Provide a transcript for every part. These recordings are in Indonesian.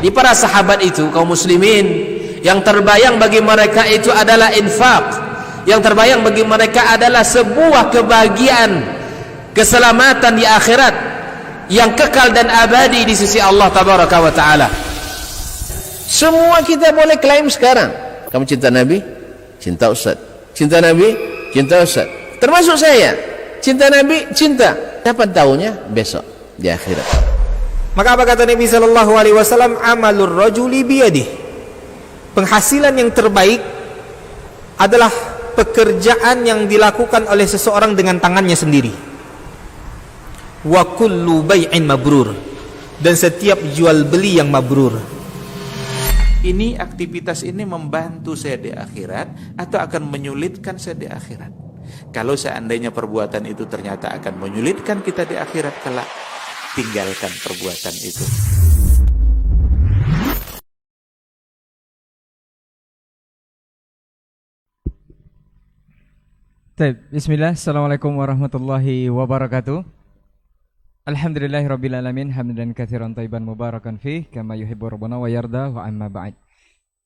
Jadi para sahabat itu, kaum muslimin, yang terbayang bagi mereka itu adalah infak, yang terbayang bagi mereka adalah sebuah kebahagiaan, keselamatan di akhirat yang kekal dan abadi di sisi Allah tabaraka wa taala. Semua kita boleh klaim sekarang, kamu cinta Nabi, cinta Ustaz. Cinta Nabi, cinta Ustaz. Termasuk saya, cinta Nabi, cinta. Dapat tahunya besok di akhirat. Maka apa kata Nabi sallallahu alaihi wasallam? Amalur rajuli biyadihi. Penghasilan yang terbaik adalah pekerjaan yang dilakukan oleh seseorang dengan tangannya sendiri. Wa kullu bai'in mabrur, dan setiap jual beli yang mabrur. Ini aktivitas ini membantu saya di akhirat atau akan menyulitkan saya di akhirat? Kalau seandainya perbuatan itu ternyata akan menyulitkan kita di akhirat kelak, tinggalkan perbuatan itu. Bismillah, Assalamualaikum warahmatullahi wabarakatuh. Alhamdulillahirabbil alamin, hamdan katsiran thayyiban mubarakan fih kama yuhibbu rabbuna wa yarda, wa amma ba'd.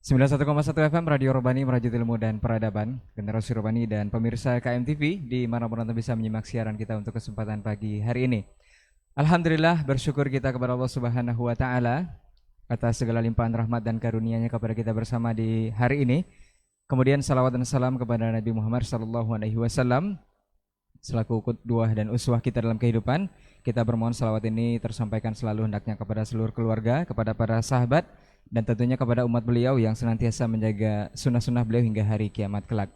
91,1 FM Radio Robani, merajut ilmu dan peradaban, generasi Robani dan pemirsa KMTV di manapun Anda bisa menyimak siaran kita untuk kesempatan pagi hari ini. Alhamdulillah, bersyukur kita kepada Allah Subhanahu wa taala atas segala limpahan rahmat dan karunia-Nya kepada kita bersama di hari ini. Kemudian salawat dan salam kepada Nabi Muhammad sallallahu alaihi wasallam selaku qudwah dan uswah kita dalam kehidupan. Kita bermohon salawat ini tersampaikan selalu hendaknya kepada seluruh keluarga, kepada para sahabat, dan tentunya kepada umat beliau yang senantiasa menjaga sunnah-sunnah beliau hingga hari kiamat kelak.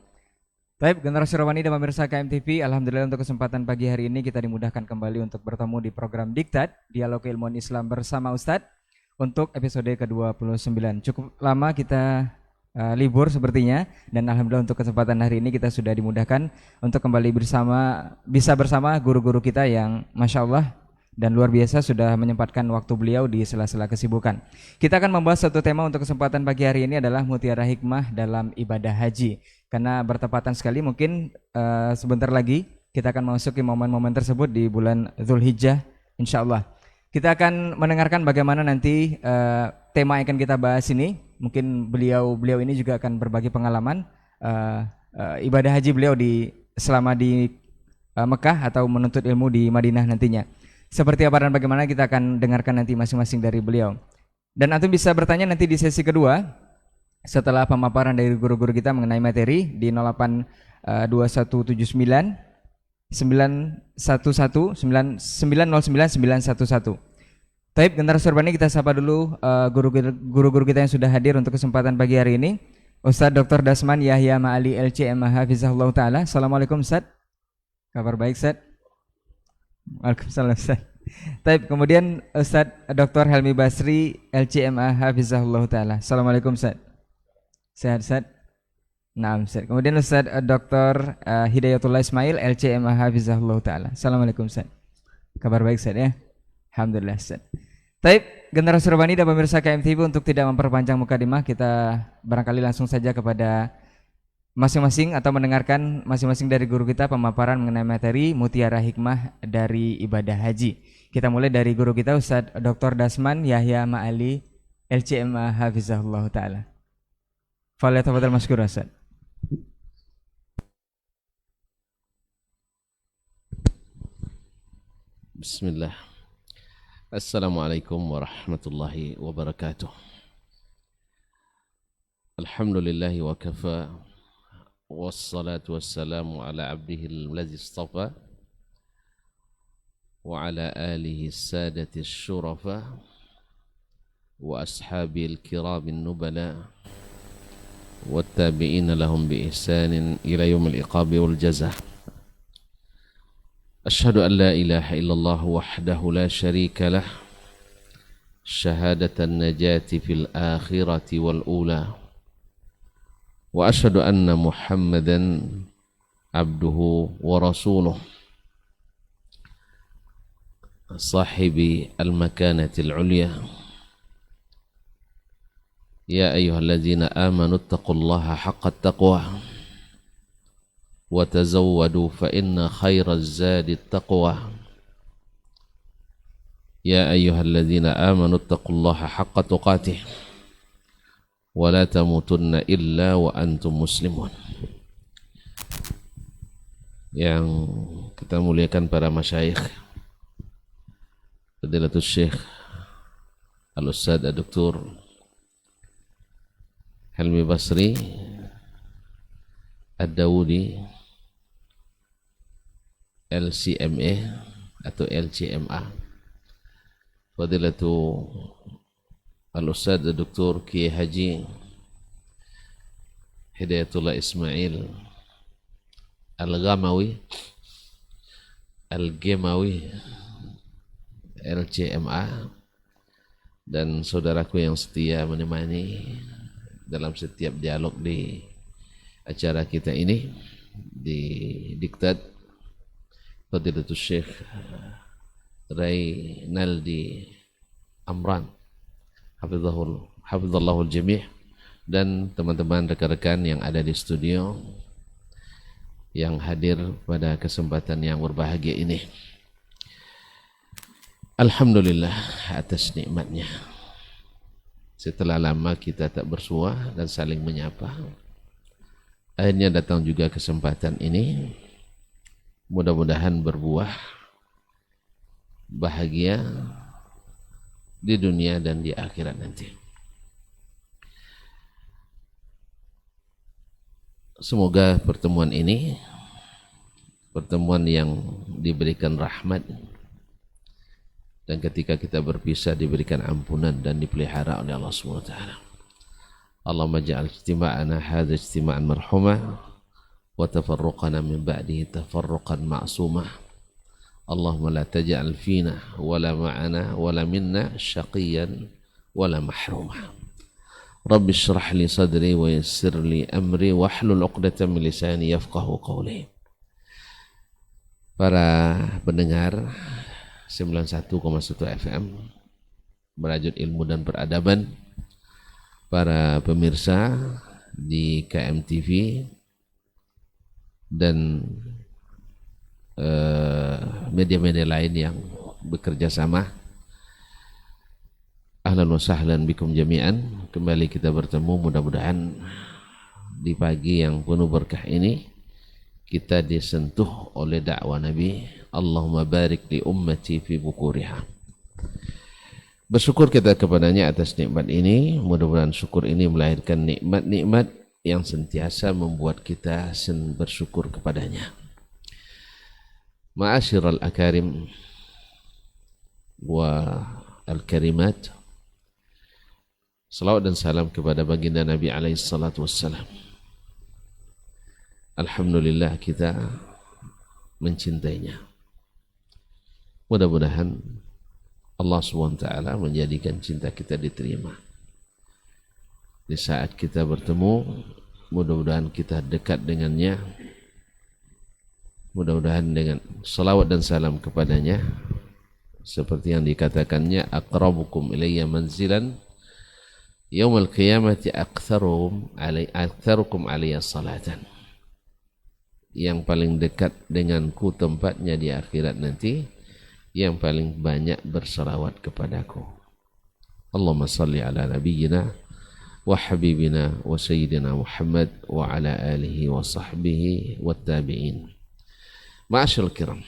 Baik, generasi Robani dan pemirsa KMTV, alhamdulillah untuk kesempatan pagi hari ini kita dimudahkan kembali untuk bertemu di program Diktat, Dialog Keilmuan Islam bersama Ustadz, untuk episode ke-29. Cukup lama kita libur sepertinya, dan alhamdulillah untuk kesempatan hari ini kita sudah dimudahkan untuk kembali bisa bersama guru-guru kita yang Masya Allah dan luar biasa sudah menyempatkan waktu beliau di sela-sela kesibukan. Kita akan membahas satu tema untuk kesempatan pagi hari ini adalah mutiara hikmah dalam ibadah haji. Karena bertepatan sekali mungkin sebentar lagi kita akan memasuki momen-momen tersebut di bulan Dzulhijjah insya Allah. Kita akan mendengarkan bagaimana nanti tema yang akan kita bahas ini. Mungkin beliau ini juga akan berbagi pengalaman ibadah haji beliau selama di Mekah atau menuntut ilmu di Madinah nantinya. Seperti apa dan bagaimana kita akan dengarkan nanti masing-masing dari beliau. Dan antum bisa bertanya nanti di sesi kedua setelah pemaparan dari guru-guru kita mengenai materi di 082179 911 909 911. Taib, generasi Robani, kita sapa dulu guru-guru kita yang sudah hadir untuk kesempatan pagi hari ini. Ustadz Dr. Dasman Yahya Ma'ali LCM Hafizahullah Ta'ala. Assalamualaikum Ustadz. Kabar baik Ustadz? Waalaikumsalam Ustadz. Taib, kemudian Ustadz Dr. Helmi Basri LCM Hafizahullah Ta'ala. Assalamualaikum Ustadz. Sehat Ustadz? Naam Ustadz. Kemudian Ustadz Dr. Hidayatullah Ismail LCM Hafizahullah Ta'ala. Assalamualaikum Ustadz. Kabar baik Ustadz ya? Alhamdulillah Ustaz. Taib, generasi Robani dan pemirsa KMTV, untuk tidak memperpanjang mukadimah, kita barangkali langsung saja kepada masing-masing atau mendengarkan masing-masing dari guru kita pemaparan mengenai materi mutiara hikmah dari ibadah haji. Kita mulai dari guru kita Ustaz Dr. Dasman Yahya Ma'ali LCMA Hafizahullah Ta'ala. Falyatafadhal mashkur Ustaz. Bismillah. Assalamualaikum warahmatullahi wabarakatuh. Alhamdulillahi wa kafa, wassalatu wassalamu ala abdihi alladhi istafa, wa ala alihi sadati syurafa, wa ashabi al-kirami nubala, wa tabi'ina lahum bi ihsanin ila yawmil iqabi wal jazah. أشهد أن لا إله إلا الله وحده لا شريك له شهادة النجاة في الآخرة والأولى وأشهد أن محمدا عبده ورسوله صاحب المكانة العليا يا أيها الذين آمنوا اتقوا الله حق التقوى وتزودوا فإن خير الزاد التقوى يا أيها الذين آمنوا اتقوا الله حق تقاته ولا تموتن إلا وأنتم مسلمون. Yang kita muliakan para masyayikh, Fadilatul Syekh Al-Ustadz Dr. Helmi Basri Ad-Dawudi LCMA atau LCMA, Fadilatul Al-Ustadz Dr. Kiai Haji Hidayatullah Ismail Al-Ghamawi LCMA, dan saudaraku yang setia menemani dalam setiap dialog di acara kita ini, di diktat Fadilatul Syekh Rainaldi Amran hafizallahul jami', dan teman-teman rekan-rekan yang ada di studio yang hadir pada kesempatan yang berbahagia ini. Alhamdulillah atas nikmatnya. Setelah lama kita tak bersua dan saling menyapa, akhirnya datang juga kesempatan ini. Mudah-mudahan berbuah bahagia di dunia dan di akhirat nanti. Semoga pertemuan ini pertemuan yang diberikan rahmat, dan ketika kita berpisah diberikan ampunan dan dipelihara oleh Allah SWT. Allahumma ja'al ijtima'ana hadha ijtima'an marhumah wa tafarruqana min ba'dihi tafarruqan ma'sumah. Allahumma la taj'al fina wala ma'ana wala minna syaqiyan wala mahrumah. Rabbi syrah li sadri wa yassir li amri wahlul 'uqdatam min lisani yafqahu qawli. Para pendengar 91,1 FM Merajut Ilmu dan Peradaban, para pemirsa di KMTV dan media-media lain yang bekerja sama, ahlan wa sahlan bikum jami'an. Kembali kita bertemu, mudah-mudahan di pagi yang penuh berkah ini kita disentuh oleh dakwah Nabi. Allahumma barik li ummati fi bukuriha. Bersyukur kita kepadanya atas nikmat ini. Mudah-mudahan syukur ini melahirkan nikmat-nikmat yang sentiasa membuat kita bersyukur kepadanya. Ma'asyiral akarim wa al-karimat, salawat dan salam kepada baginda Nabi alaihi salatu wassalam. Alhamdulillah kita mencintainya. Mudah-mudahan Allah SWT menjadikan cinta kita diterima. Di saat kita bertemu, mudah-mudahan kita dekat dengannya. Mudah-mudahan dengan salawat dan salam kepadanya, seperti yang dikatakannya, aqrabukum ilayya manzilan yaumal qiyamati aktsarukum alayya salatan. Yang paling dekat denganku tempatnya di akhirat nanti, yang paling banyak berselawat kepadaku. Allahumma salli ala nabiyyina wa habibina wa sayyidina Muhammad wa ala alihi wa sahbihi wa tabi'in. Ma'asyal kiram,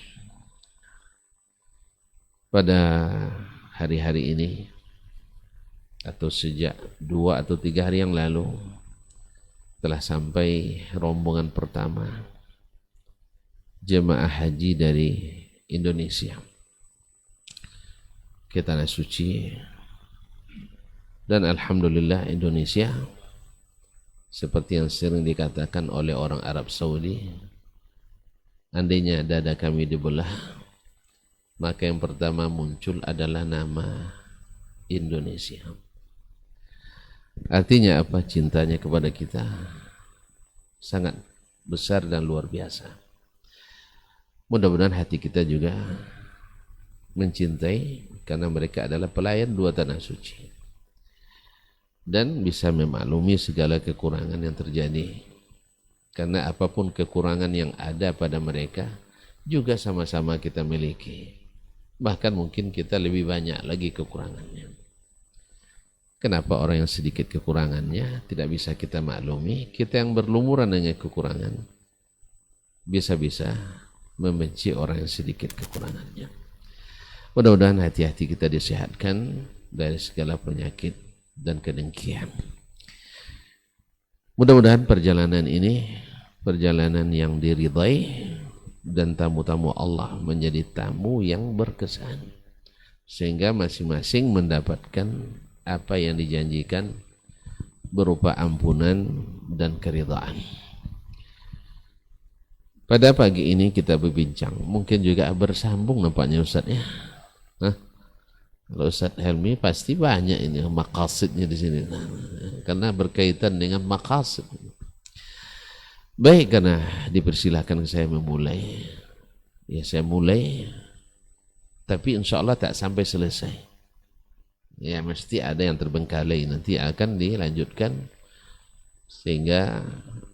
pada hari-hari ini atau sejak 2 atau 3 hari yang lalu telah sampai rombongan pertama jemaah haji dari Indonesia ke Tanah Suci. Dan alhamdulillah Indonesia, seperti yang sering dikatakan oleh orang Arab Saudi, andainya dada kami dibelah, maka yang pertama muncul adalah nama Indonesia. Artinya apa? Cintanya kepada kita sangat besar dan luar biasa. Mudah-mudahan hati kita juga mencintai, karena mereka adalah pelayan 2 tanah suci, dan bisa memaklumi segala kekurangan yang terjadi. Karena apapun kekurangan yang ada pada mereka juga sama-sama kita miliki. Bahkan mungkin kita lebih banyak lagi kekurangannya. Kenapa orang yang sedikit kekurangannya tidak bisa kita maklumi? Kita yang berlumuran dengan kekurangan bisa-bisa membenci orang yang sedikit kekurangannya. Mudah-mudahan hati-hati kita disehatkan dari segala penyakit dan kedengkian. Mudah-mudahan perjalanan ini perjalanan yang diridai dan tamu-tamu Allah menjadi tamu yang berkesan, sehingga masing-masing mendapatkan apa yang dijanjikan berupa ampunan dan keridhaan. Pada pagi ini kita berbincang, mungkin juga bersambung nampaknya Ustaz ya. Kalau Ustaz Helmi pasti banyak ini maqasidnya di sini, karena berkaitan dengan maqasid. Baik, karena dipersilahkan saya memulai. Ya saya mulai, tapi insya Allah tak sampai selesai. Ya mesti ada yang terbengkalai, nanti akan dilanjutkan sehingga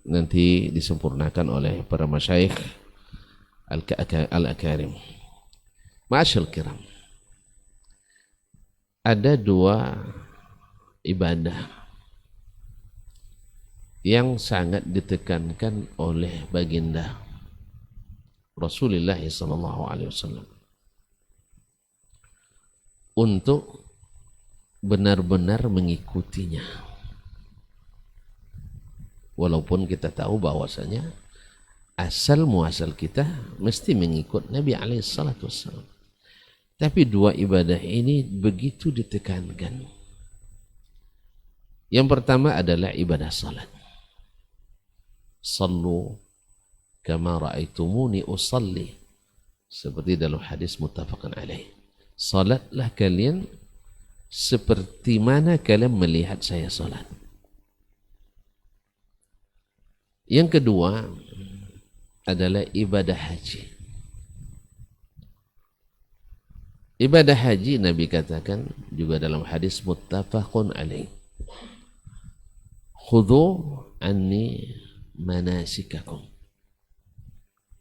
nanti disempurnakan oleh para masyayikh al-akarim. Ma'asyal kiram, ada dua ibadah yang sangat ditekankan oleh baginda Rasulullah SAW untuk benar-benar mengikutinya, walaupun kita tahu bahwasanya asal muasal kita mesti mengikut Nabi SAW. Tapi dua ibadah ini begitu ditekankan. Yang pertama adalah ibadah salat. Sallu kama ra'aitumuni usalli, seperti dalam hadis muttafaqun alaih. Salatlah kalian seperti mana kalian melihat saya salat. Yang kedua adalah ibadah haji. Ibadah haji Nabi katakan juga dalam hadis muttafaqun alaih, khudhu anni manasikakum,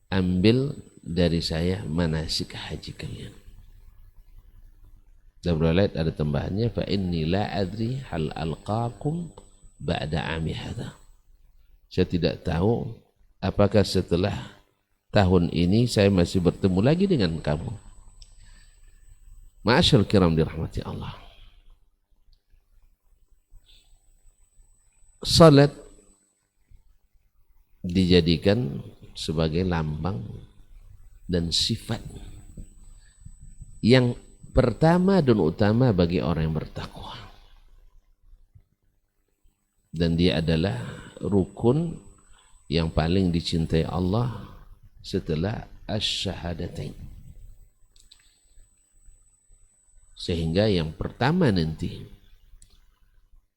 ambil dari saya manasik haji kalian. Dalam riwayat ada tambahannya, fa inni la adri hal alqakum ba'da ami hadha, saya tidak tahu apakah setelah tahun ini saya masih bertemu lagi dengan kamu. Ma'asyal kiram dirahmati Allah, salat dijadikan sebagai lambang dan sifat yang pertama dan utama bagi orang yang bertakwa, dan dia adalah rukun yang paling dicintai Allah setelah asyhadatain. Sehingga yang pertama nanti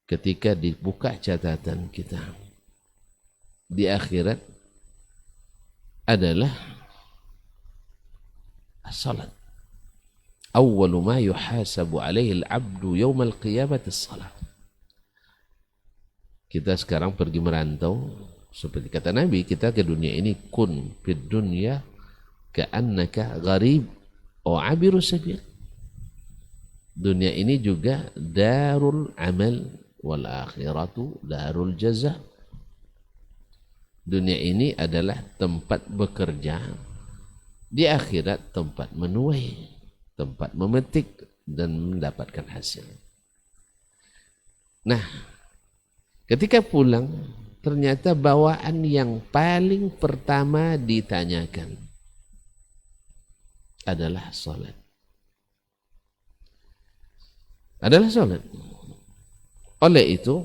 ketika dibuka catatan kita di akhirat adalah as-salat. Awwalu ma yuhasabu alaihi al-'abdu yawmal qiyamati as-salat. Kita sekarang pergi merantau, seperti kata Nabi, kita ke dunia ini kun fid dunya ka'annaka gharib aw 'abiru sabil. Dunia ini juga darul amal wal akhiratu darul jaza. Dunia ini adalah tempat bekerja, di akhirat tempat menuai, tempat memetik dan mendapatkan hasil. Nah, ketika pulang ternyata bawaan yang paling pertama ditanyakan adalah salat. Adalah salat. Oleh itu,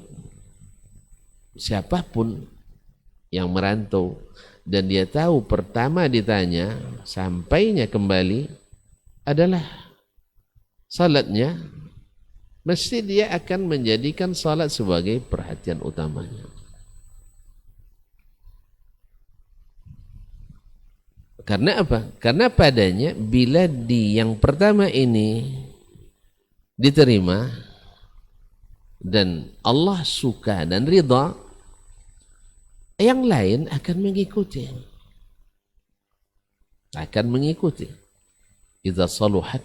siapapun yang merantau dan dia tahu pertama ditanya sampainya kembali adalah salatnya, mesti dia akan menjadikan salat sebagai perhatian utamanya. Karena apa? Karena padanya bila di yang pertama ini diterima dan Allah suka dan ridha, yang lain akan mengikuti. idza saluhat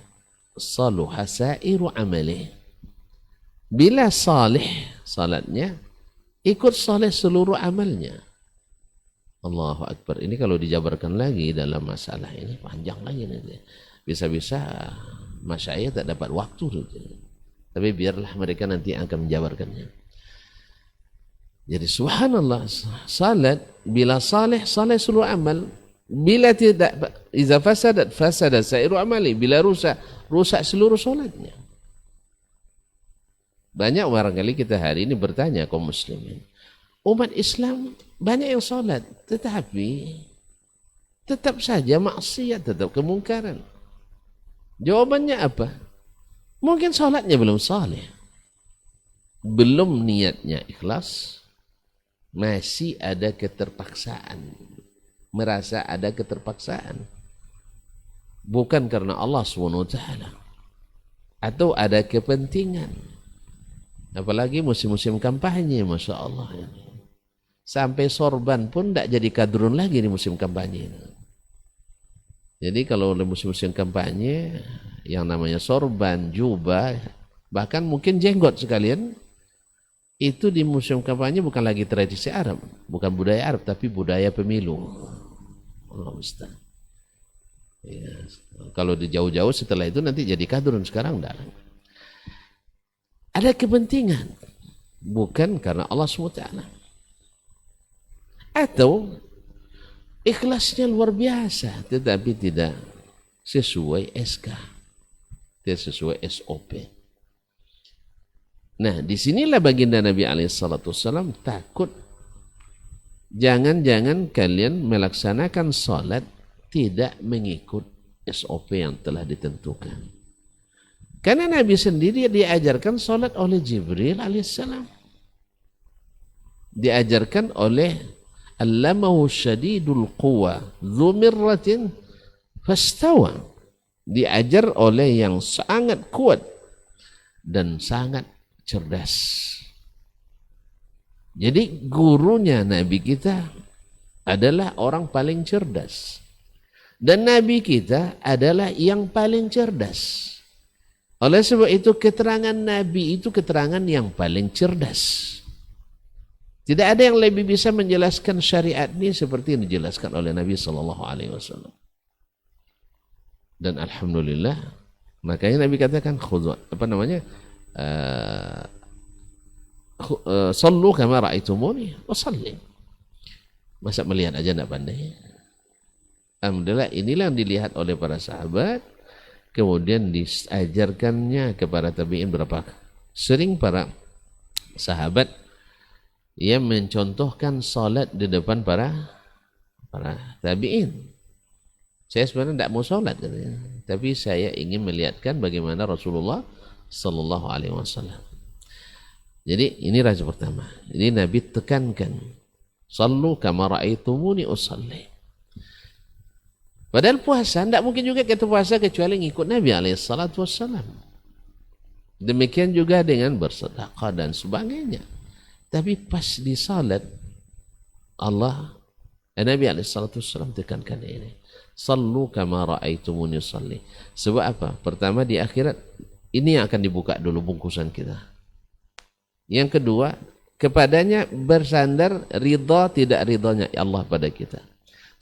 saluha sairu amali. Bila salih salatnya, ikut salih seluruh amalnya. Allahu Akbar. Ini kalau dijabarkan lagi dalam masalah ini panjang lagi nanti. Bisa-bisa masyayikh tak dapat waktu. Tapi biarlah mereka nanti akan menjabarkannya. Jadi subhanallah, salat bila salih seluruh amal. Bila tidak, iza fasadat fasada sairu amali. Bila rusak seluruh salatnya. Banyak barangkali kita hari ini bertanya kaum muslimin, umat Islam banyak yang salat, tetapi tetap saja maksiat, tetap kemungkaran. Jawabannya apa? Mungkin salatnya belum saleh, belum niatnya ikhlas, masih ada keterpaksaan, merasa ada keterpaksaan, bukan karena Allah SWT, atau ada kepentingan. Apalagi musim-musim kampanye, Masya Allah. Sampai sorban pun tidak jadi kadrun lagi di musim kampanye. Jadi kalau musim-musim kampanye, yang namanya sorban, jubah, bahkan mungkin jenggot sekalian, itu di musim kampanye bukan lagi tradisi Arab, bukan budaya Arab, tapi budaya pemilu. Allah Ustaz. Ya, kalau di jauh-jauh setelah itu nanti jadi kadrun, sekarang enggak. Ada kepentingan, bukan karena Allah SWT. Atau ikhlasnya luar biasa, tetapi tidak sesuai SK, tidak sesuai SOP. Nah, disinilah baginda Nabi SAW takut, jangan-jangan kalian melaksanakan salat tidak mengikut SOP yang telah ditentukan. Karena Nabi sendiri diajarkan salat oleh Jibril alaihissalam. Diajarkan oleh Allamahu syadidul quwa dzu mirratin fastawa. Diajar oleh yang sangat kuat dan sangat cerdas. Jadi gurunya Nabi kita adalah orang paling cerdas. Dan Nabi kita adalah yang paling cerdas. Oleh sebab itu keterangan Nabi itu keterangan yang paling cerdas. Tidak ada yang lebih bisa menjelaskan syariat ini seperti yang dijelaskan oleh Nabi SAW. Dan alhamdulillah, makanya Nabi katakan sallu kama ra'aitumuni wasalli. Masa melihat aja tidak pandai. Alhamdulillah, inilah yang dilihat oleh para sahabat. Kemudian diajarkannya kepada tabi'in berapa sering para sahabat yang mencontohkan salat di depan para tabi'in. Saya sebenarnya tidak mau salat katanya, tapi saya ingin melihatkan bagaimana Rasulullah Sallallahu Alaihi Wasallam. Jadi ini raja pertama. Jadi Nabi tekankan, sallu kama ra'aitumuni usalli. Padahal puasa, tidak mungkin juga kita puasa kecuali ngikut Nabi SAW. Demikian juga dengan bersedekah dan sebagainya. Tapi pas di salat, Nabi SAW tekankan ini. Sallu kama ra'aitumuni salli. Sebab apa? Pertama, di akhirat, ini yang akan dibuka dulu bungkusan kita. Yang kedua, kepadanya bersandar ridha tidak ridhanya Allah pada kita.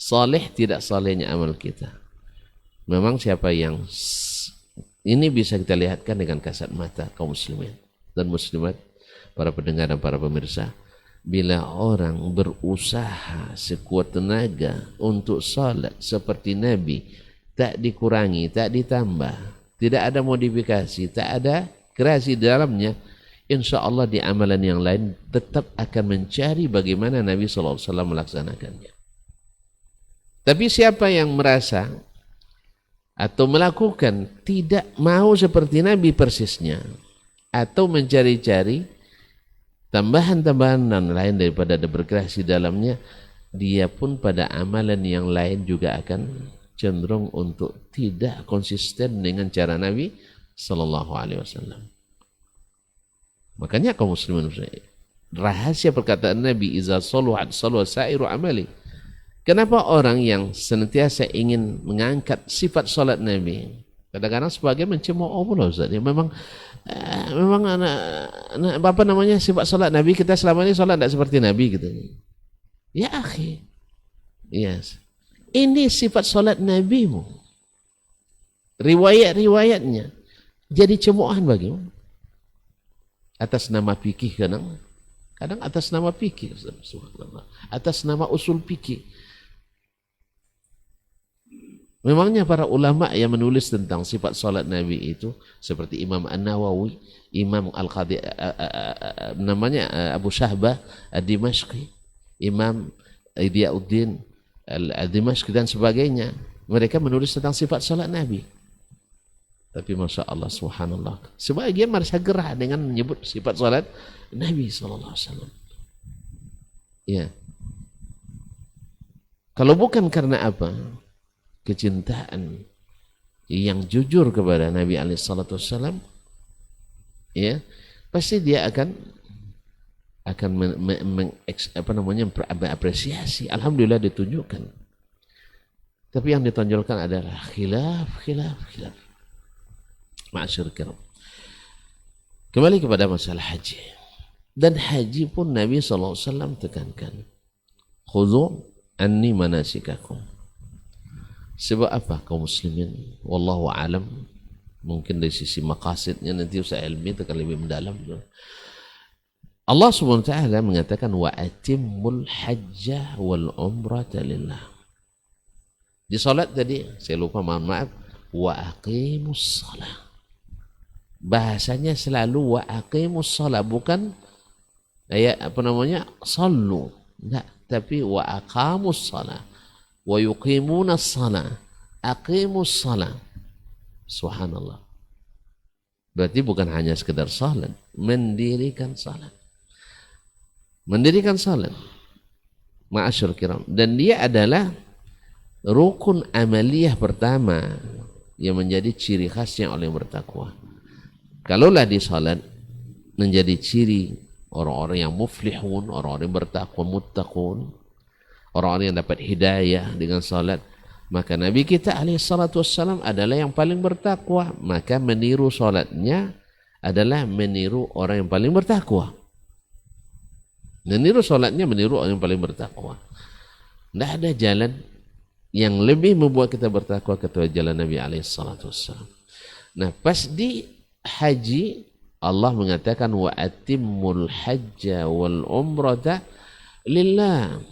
Saleh tidak salehnya amal kita. Memang siapa yang ini bisa kita lihatkan dengan kasat mata kaum muslimin dan muslimat, para pendengar dan para pemirsa. Bila orang berusaha sekuat tenaga untuk salat seperti Nabi, tak dikurangi, tak ditambah, tidak ada modifikasi, tak ada kreasi di dalamnya, insya Allah di amalan yang lain tetap akan mencari bagaimana Nabi SAW melaksanakannya. Tapi siapa yang merasa atau melakukan tidak mau seperti Nabi persisnya, atau mencari-cari tambahan-tambahan dan lain daripada ada berkreasi dalamnya, dia pun pada amalan yang lain juga akan cenderung untuk tidak konsisten dengan cara Nabi Sallallahu Alaihi Wasallam. Makanya kaum muslimin, rahasia perkataan Nabi, iza saluhat saluha sairu amali. Kenapa orang yang senantiasa ingin mengangkat sifat salat Nabi? Kadang-kadang sebagian mencemooh pula Ustaz. Ya, memang apa namanya sifat salat Nabi kita selama ini salat tidak seperti Nabi gitu. Ya akhi. Yes. Ini sifat salat Nabimu. Riwayat-riwayatnya jadi cemoohan bagimu. Atas nama fikih kadang atas nama fikih, atas nama usul fikih. Memangnya para ulama yang menulis tentang sifat salat Nabi itu seperti Imam An-Nawawi, Imam Al-Qadi namanya Abu Syahbah Ad-Dimashqi, Imam Idyauddin Al-Dimashqi dan sebagainya. Mereka menulis tentang sifat salat Nabi. Tapi Masya Allah, subhanallah, sebagian merasa gerah dengan menyebut sifat salat Nabi SAW. Ya. Kalau bukan karena apa? Kecintaan yang jujur kepada Nabi SAW, ya, pasti dia akan mengapresiasi. Alhamdulillah ditunjukkan. Tapi yang ditonjolkan adalah khilaf. Ma'asyur kiram. Kembali kepada masalah haji. Dan haji pun Nabi SAW tekankan. Khudhu anni manasikakum. Sebab apa kaum muslimin? Wallahu alam. Mungkin dari sisi maqasidnya nanti usaha ilmi itu akan lebih mendalam. Allah subhanahu wa ta'ala mengatakan wa atimmul hajjah wal umrata lillah. Di salat tadi saya lupa, mohon maaf, wa aqimus salah. Bahasanya selalu wa aqimus salat, bukan sallu, enggak, tapi wa aqamus salat wa yuqimuna salat, aqimus salat. Subhanallah. Berarti bukan hanya sekedar salat, mendirikan salat. Mendirikan salat. Ma'asyur kiram. Dan dia adalah rukun amaliyah pertama yang menjadi ciri khasnya orang yang bertakwa. Kalaulah di salat menjadi ciri orang-orang yang muflihun, orang-orang yang bertakwa, muttaqun, orang-orang yang dapat hidayah dengan salat, maka Nabi kita alaihissalam adalah yang paling bertakwa, maka meniru salatnya adalah meniru orang yang paling bertakwa. Meniru salatnya meniru orang yang paling bertakwa. Tidak ada jalan yang lebih membuat kita bertakwa kecuali jalan Nabi alaihissalam. Nah, pas di haji Allah mengatakan wa atimmul hajja wal umrata lillah.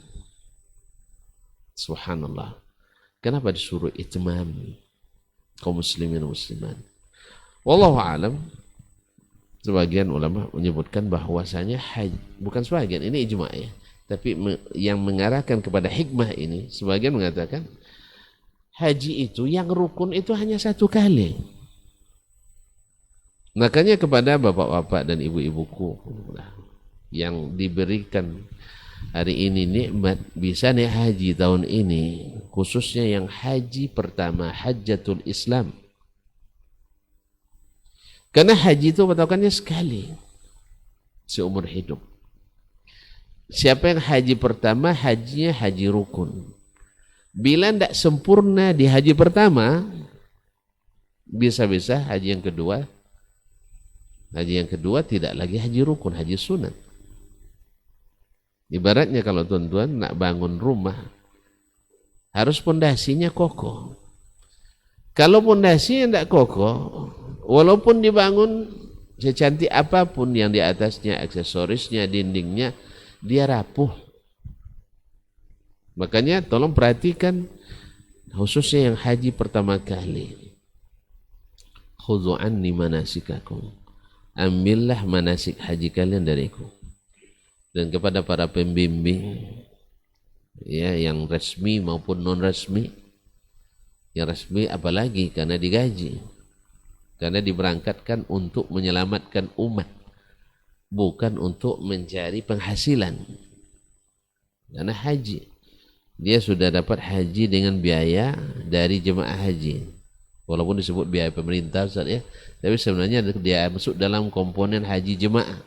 Subhanallah. Kenapa disuruh itmam kaum muslimin muslimat? Wallahu alam. Sebagian ulama menyebutkan bahwasanya haji, bukan sebagian, ini ijma ya, tapi yang mengarahkan kepada hikmah ini, sebagian mengatakan haji itu yang rukun itu hanya satu kali. Makanya kepada bapak-bapak dan ibu-ibuku yang diberikan hari ini nikmat bisa naik haji tahun ini, khususnya yang haji pertama, Hajjatul Islam. Karena haji itu patokannya sekali seumur hidup. Siapa yang haji pertama, hajinya haji rukun. Bila tidak sempurna di haji pertama, bisa-bisa haji yang kedua tidak lagi haji rukun, haji sunat. Ibaratnya kalau tuan-tuan nak bangun rumah, harus pondasinya kokoh. Kalau pondasinya tidak kokoh, walaupun dibangun secantik apapun yang di atasnya, aksesorisnya, dindingnya, dia rapuh. Makanya tolong perhatikan, khususnya yang haji pertama kali. Khudhu anni manasikakum. Ambillah manasik haji kalian dariku. Dan kepada para pembimbing ya, yang resmi maupun non resmi. Yang resmi apalagi karena digaji. Karena diberangkatkan untuk menyelamatkan umat, bukan untuk mencari penghasilan. Karena haji, dia sudah dapat haji dengan biaya dari jemaah haji. Walaupun disebut biaya pemerintah Ustaz ya, tapi sebenarnya dia masuk dalam komponen haji jemaah.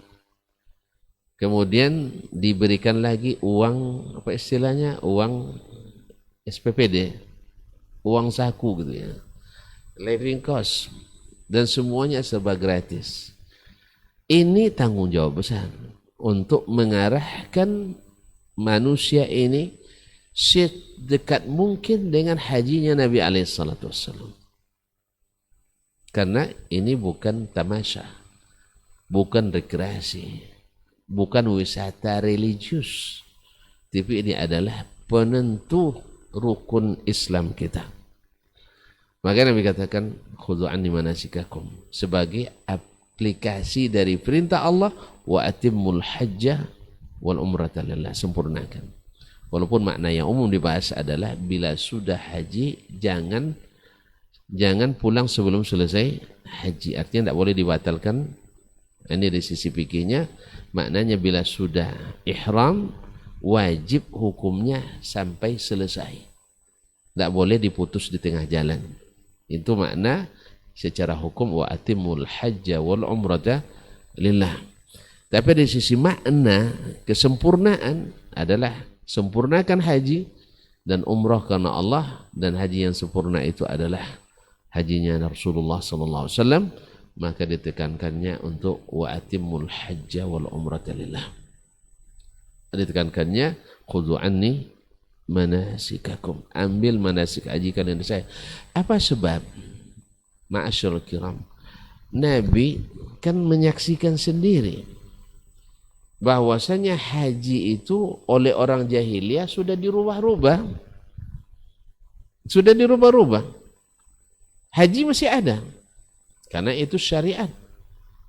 Kemudian diberikan lagi uang, apa istilahnya, uang SPPD, uang saku gitu ya, living cost, dan semuanya serba gratis. Ini tanggung jawab besar untuk mengarahkan manusia ini sedekat mungkin dengan hajinya Nabi SAW. Karena ini bukan tamasya, bukan rekreasi, bukan wisata religius, tapi ini adalah penentu rukun Islam kita. Maka Nabi katakan khudhu anni manasikakum, sebagai aplikasi dari perintah Allah, wa atimmul hajjah wal umrata lillah, sempurnakan. Walaupun makna yang umum dibahas adalah bila sudah haji jangan pulang sebelum selesai haji. Artinya tidak boleh dibatalkan. Ini dari sisi fikihnya, maknanya bila sudah ihram wajib hukumnya sampai selesai, tidak boleh diputus di tengah jalan. Itu makna secara hukum wa atimul hajja wal umrata lillah. Tapi dari sisi makna kesempurnaan adalah sempurnakan haji dan umrah karena Allah, dan haji yang sempurna itu adalah hajinya Rasulullah SAW. Maka ditekankannya untuk wa atimul hajja wal umrata lillah. Ditekankannya khudhu anni manasikakum, ambil manasik haji kalian dari saya. Apa sebab? Ma'asyarul kiram, Nabi kan menyaksikan sendiri bahwasanya haji itu oleh orang jahiliyah sudah dirubah-rubah. Sudah dirubah-rubah. Haji masih ada, karena itu syariat.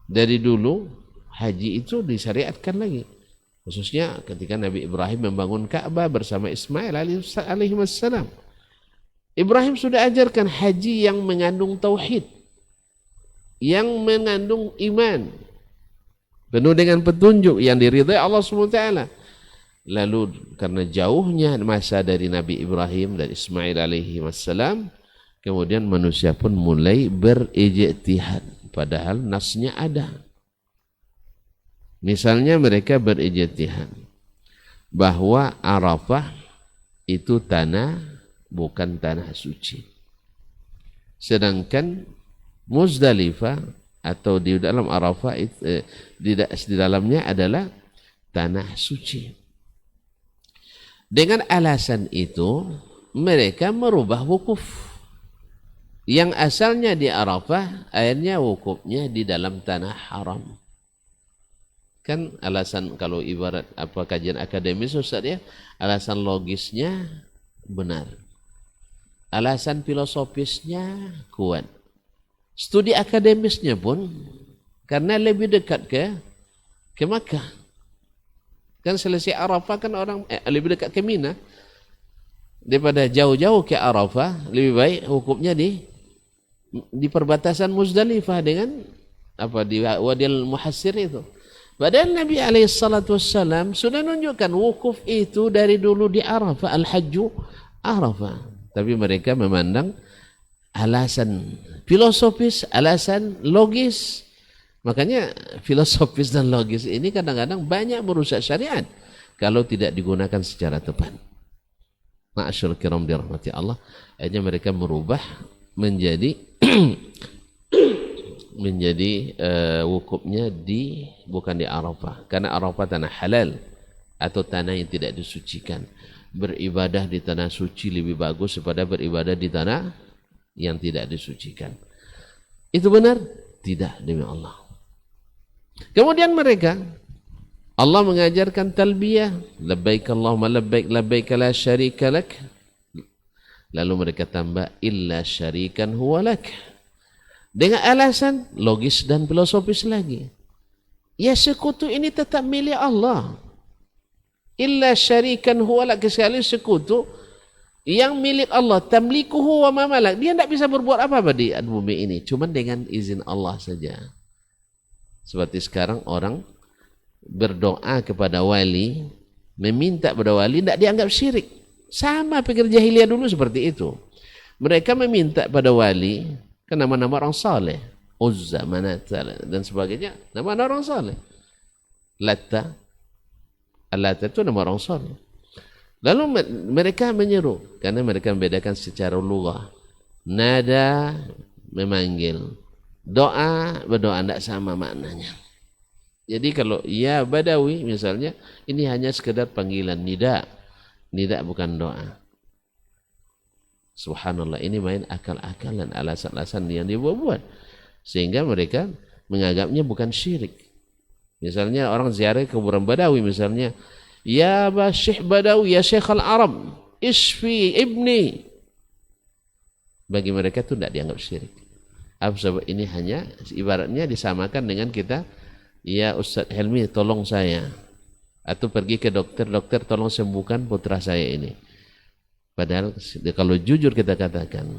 Dari dulu haji itu disyariatkan lagi. Khususnya ketika Nabi Ibrahim membangun Ka'bah bersama Ismail alaihi wassalam. Ibrahim sudah ajarkan haji yang mengandung tauhid, yang mengandung iman, penuh dengan petunjuk yang diridhai Allah SWT. Lalu karena jauhnya masa dari Nabi Ibrahim dan Ismail alaihi wassalam, kemudian manusia pun mulai berijtihad, padahal nasnya ada. Misalnya mereka berijtihad bahwa Arafah itu tanah bukan tanah suci, sedangkan Muzdalifah atau di dalam Arafah itu, di dalamnya adalah tanah suci. Dengan alasan itu mereka merubah wukuf yang asalnya di Arafah, akhirnya wukufnya di dalam tanah haram. Kan alasan, kalau ibarat apa kajian akademis Ustaz ya, alasan logisnya benar, alasan filosofisnya kuat, studi akademisnya pun karena lebih dekat ke Makkah. Kan selesai Arafah kan orang lebih dekat ke Mina, daripada jauh-jauh ke Arafah, lebih baik hukumnya di perbatasan Muzdalifah dengan apa, di Wadil Muhassir itu. Padahal Nabi SAW sudah menunjukkan wukuf itu dari dulu di Arafah, al-hajju Arafah. Tapi mereka memandang alasan filosofis, alasan logis. Makanya filosofis dan logis ini kadang-kadang banyak merusak syariat kalau tidak digunakan secara tepat. Ma'asyarul kiram dirahmati Allah, akhirnya mereka merubah menjadi wukufnya bukan di Arafah, karena Arafah tanah halal atau tanah yang tidak disucikan. Beribadah di tanah suci lebih bagus daripada beribadah di tanah yang tidak disucikan. Itu benar? Tidak, demi Allah. Kemudian mereka, Allah mengajarkan talbiyah, labbaik Allahumma labbaik, labbaik la syarika lak. Lalu mereka tambah illa syarikan huwa lak, dengan alasan logis dan filosofis lagi. Ya, sekutu ini tetap milik Allah. Illa syarikan huwa lak, sekali sekutu yang milik Allah, tamlikuhu wa ma malak, dia tidak bisa berbuat apa-apa di bumi ini, cuma dengan izin Allah saja. Seperti sekarang orang berdoa kepada wali, meminta kepada wali, tidak dianggap syirik. Sama pikir jahiliyah dulu seperti itu. Mereka meminta pada wali kan nama-nama orang saleh, Uzza, Manat dan sebagainya, nama orang saleh. Latta, Al-Latta itu nama orang saleh. Lalu mereka menyeru karena mereka membedakan secara lughah. Nada memanggil, doa berdoa tidak sama maknanya. Jadi kalau ya Badawi misalnya, ini hanya sekedar panggilan nida. Nida bukan doa. Subhanallah, ini main akal-akalan, alasan-alasan yang dibuat-buat. Sehingga mereka menganggapnya bukan syirik. Misalnya orang ziarah ke kuburan Badawi misalnya, ya Syekh Badawi, ya Syekh Al-Arab, isfi ibni. Bagi mereka itu tidak dianggap syirik. Sebab ini hanya ibaratnya disamakan dengan kita, ya Ustaz Helmi tolong saya, atau pergi ke dokter, dokter tolong sembuhkan putra saya ini. Padahal kalau jujur kita katakan,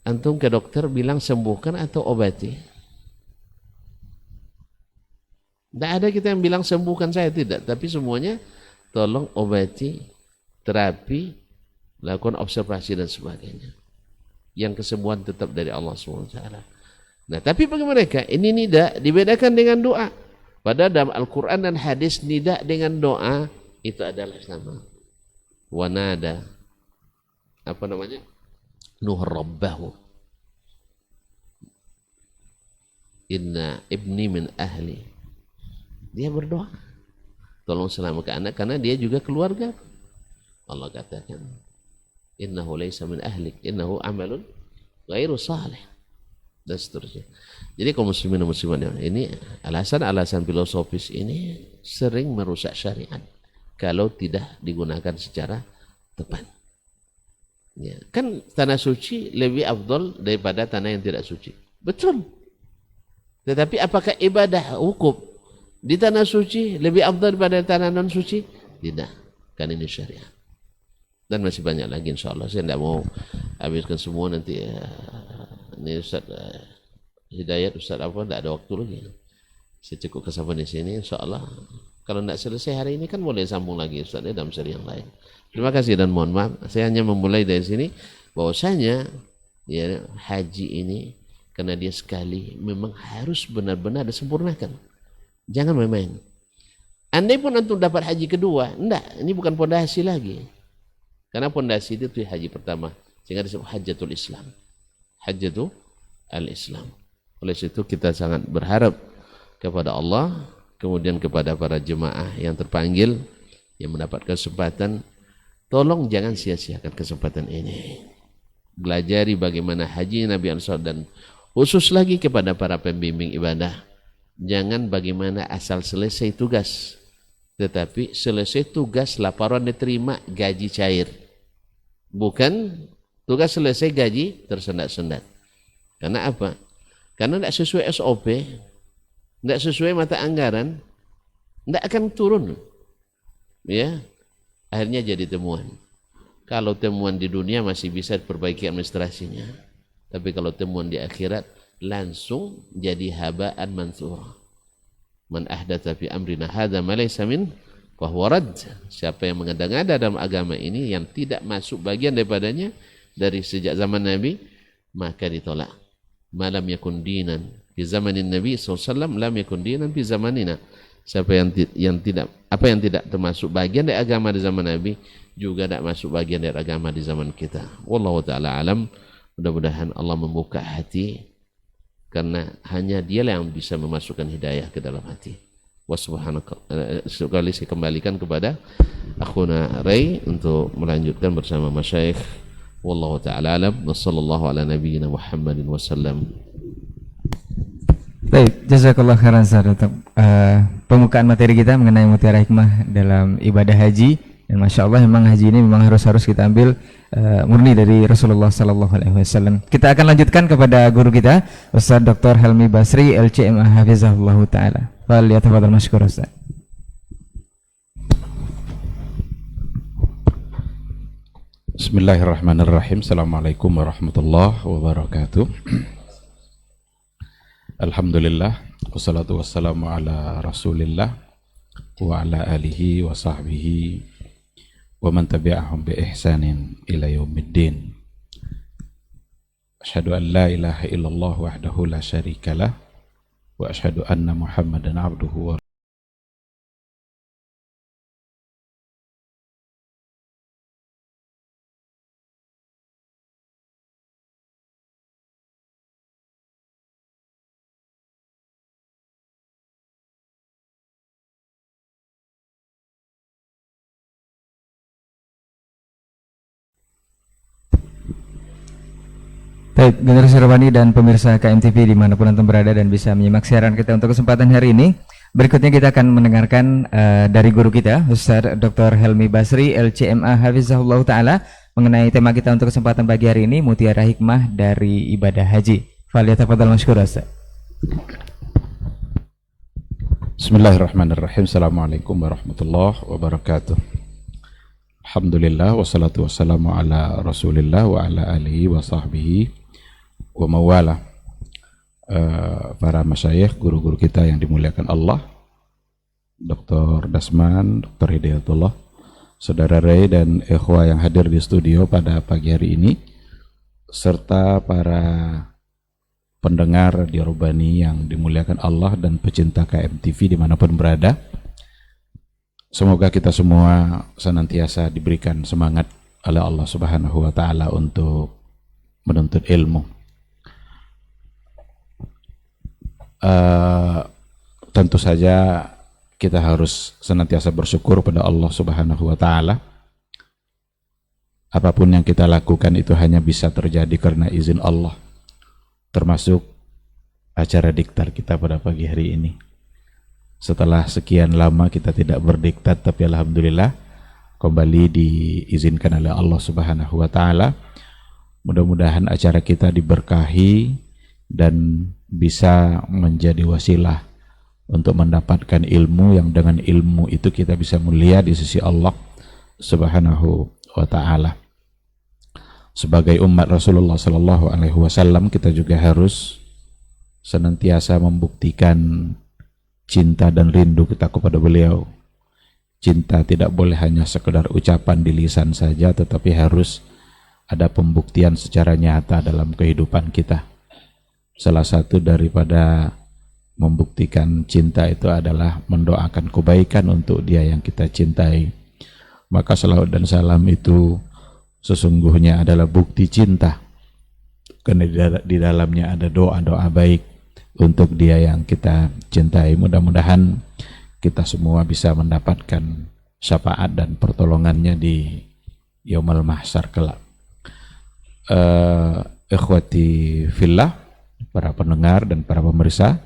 antum ke dokter bilang sembuhkan atau obati? Tidak ada kita yang bilang sembuhkan saya, tidak, tapi semuanya tolong obati, terapi, lakukan observasi dan sebagainya. Yang kesembuhan tetap dari Allah SWT. Nah, tapi bagi mereka ini nida dibedakan dengan doa. Padahal dalam Al-Quran dan hadis nida dengan doa itu adalah sama. Wanada, apa namanya? Nuh Rabbahu. Inna ibni min ahli. Dia berdoa, tolong selamatkan anak karena dia juga keluarga. Allah katakan, innahu laysa min ahlik, innahu amalun ghairu salih, dan seterusnya. Jadi kaum muslimin dan muslimat, ini alasan-alasan filosofis ini sering merusak syariat kalau tidak digunakan secara tepat. Ya, kan tanah suci lebih afdal daripada tanah yang tidak suci. Betul. Tetapi apakah ibadah wukuf di tanah suci lebih afdal daripada tanah non suci? Tidak. Kan ini syariat. Dan masih banyak lagi insyaAllah. Saya tidak mau habiskan semua nanti. Ini Ustaz Hidayat, Ustaz apa, tidak ada waktu lagi. Saya cukup sampai di sini insyaAllah. Kalau tidak selesai hari ini kan boleh sambung lagi Ustaz dalam seri yang lain. Terima kasih dan mohon maaf. Saya hanya memulai dari sini bahwasanya ya, haji ini karena dia sekali memang harus benar-benar disempurnakan. Jangan main-main. Andai pun antum dapat haji kedua, enggak, ini bukan pondasi lagi. Karena pondasi itu haji pertama, sehingga disebut Hajjatul Islam. Hajjatul Al-Islam. Oleh itu kita sangat berharap kepada Allah, kemudian kepada para jemaah yang terpanggil, yang mendapat kesempatan, tolong jangan sia-siakan kesempatan ini. Belajari bagaimana haji Nabi SAW, dan khusus lagi kepada para pembimbing ibadah. Jangan bagaimana asal selesai tugas, tetapi selesai tugas laporan diterima, gaji cair. Bukan tugas selesai gaji tersendat-sendat. Karena apa? Karena tidak sesuai SOP, tidak sesuai mata anggaran, tidak akan turun. Ya, akhirnya jadi temuan. Kalau temuan di dunia masih bisa diperbaiki administrasinya, tapi kalau temuan di akhirat langsung jadi haba'an mansura. Man ahdatsa fi amrina hadza ma laysa min fa huwa rad. Siapa yang mengada-ngada dalam agama ini yang tidak masuk bagian daripadanya dari sejak zaman Nabi, maka ditolak. Malam yakun dinan di zamanin Nabi SAW, lam yakun dinan fi zamanina. Siapa yang tidak termasuk bagian dari agama di zaman Nabi, juga tidak masuk bagian dari agama di zaman kita. Wallahu taala alam. Mudah-mudahan Allah membuka hati, karena hanya dialah yang bisa memasukkan hidayah ke dalam hati. Wassalamualaikum. Sekali saya kembalikan kepada akhuna Ray untuk melanjutkan bersama masyayikh. Wallahu ta'ala alam. Wassallallahu ala nabiyyina Muhammadin wasallam. Baik, jazakallah khairan Ustaz untuk pembukaan materi kita mengenai mutiara hikmah dalam ibadah haji. Dan Masya Allah memang haji ini memang harus kita ambil murni dari Rasulullah SAW. Kita akan lanjutkan kepada guru kita Ustaz Dr. Helmi Basri LCMA Hafizahullah Ta'ala. Falyatafadhal mashkur Ustaz. Bismillahirrahmanirrahim. Assalamualaikum warahmatullahi wabarakatuh. Alhamdulillah, wassalatu wassalamu ala rasulillah wa ala alihi wa sahbihi wa man tabi'ahum bi ihsanin ila yaumiddin. Asyhadu an la ilaha illallah wahdahu la syarikalah wa asyhadu anna Muhammadan abduhu wa Baik, generasi Robani dan pemirsa KMTV dimanapun Anda berada dan bisa menyimak siaran kita untuk kesempatan hari ini. Berikutnya kita akan mendengarkan dari guru kita, Ustaz Dr. Helmi Basri, LCMA Hafizahullah Ta'ala, mengenai tema kita untuk kesempatan pagi hari ini, Mutiara Hikmah dari Ibadah Haji. Falyatafadhal mashkur, Ustaz. Bismillahirrahmanirrahim. Assalamualaikum warahmatullahi wabarakatuh. Alhamdulillah wassalatu wassalamu ala Rasulillah wa ala alihi wa sahbihi wa mawala. Para masyayikh, guru-guru kita yang dimuliakan Allah, Dr. Dasman, Dr. Hidayatullah, Saudara Ray dan ikhwah yang hadir di studio pada pagi hari ini, serta para pendengar Radio Robani yang dimuliakan Allah dan pecinta KMTV dimanapun berada. Semoga kita semua senantiasa diberikan semangat oleh Allah Subhanahu wa Ta'ala untuk menuntut ilmu. Tentu saja kita harus senantiasa bersyukur pada Allah Subhanahu wa Ta'ala. Apapun yang kita lakukan itu hanya bisa terjadi karena izin Allah, termasuk acara diktar kita pada pagi hari ini. Setelah sekian lama kita tidak berdiktat, tapi alhamdulillah kembali diizinkan oleh Allah Subhanahu wa Ta'ala. Mudah-mudahan acara kita diberkahi dan bisa menjadi wasilah untuk mendapatkan ilmu yang dengan ilmu itu kita bisa mulia di sisi Allah Subhanahu wa Ta'ala. Sebagai umat Rasulullah Sallallahu Alaihi Wasallam, kita juga harus senantiasa membuktikan cinta dan rindu kita kepada beliau. Cinta tidak boleh hanya sekedar ucapan di lisan saja, tetapi harus ada pembuktian secara nyata dalam kehidupan kita. Salah satu daripada membuktikan cinta itu adalah mendoakan kebaikan untuk dia yang kita cintai. Maka salawat dan salam itu sesungguhnya adalah bukti cinta, karena di dalamnya ada doa-doa baik untuk dia yang kita cintai. Mudah-mudahan kita semua bisa mendapatkan syafaat dan pertolongannya di Yaumul Mahsyar kelak. Ikhwati fillah, para pendengar dan para pemirsa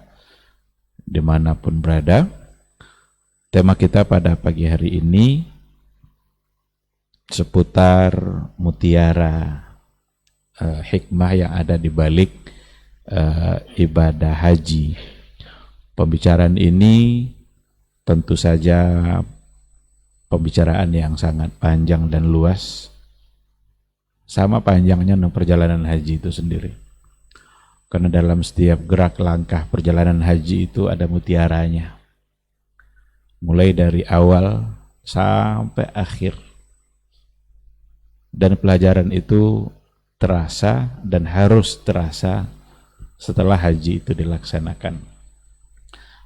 dimanapun berada, tema kita pada pagi hari ini seputar mutiara hikmah yang ada di balik ibadah haji. Pembicaraan ini tentu saja pembicaraan yang sangat panjang dan luas, sama panjangnya perjalanan haji itu sendiri. Karena dalam setiap gerak langkah perjalanan haji itu ada mutiaranya, mulai dari awal sampai akhir. Dan pelajaran itu terasa dan harus terasa setelah haji itu dilaksanakan.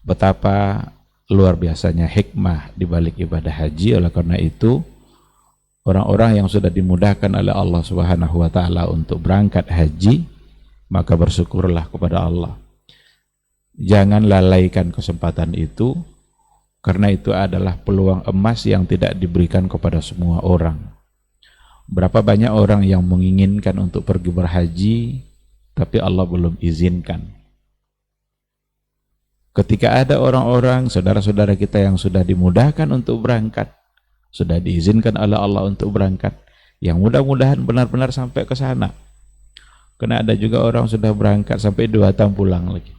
Betapa luar biasanya hikmah di balik ibadah haji. Oleh karena itu, orang-orang yang sudah dimudahkan oleh Allah Subhanahu wa Ta'ala untuk berangkat haji, maka bersyukurlah kepada Allah. Jangan lalaikan kesempatan itu, karena itu adalah peluang emas yang tidak diberikan kepada semua orang. Berapa banyak orang yang menginginkan untuk pergi berhaji, tapi Allah belum izinkan. Ketika ada orang-orang, saudara-saudara kita yang sudah dimudahkan untuk berangkat, sudah diizinkan oleh Allah untuk berangkat, yang mudah-mudahan benar-benar sampai ke sana. Karena ada juga orang sudah berangkat sampai 2 tahun pulang lagi,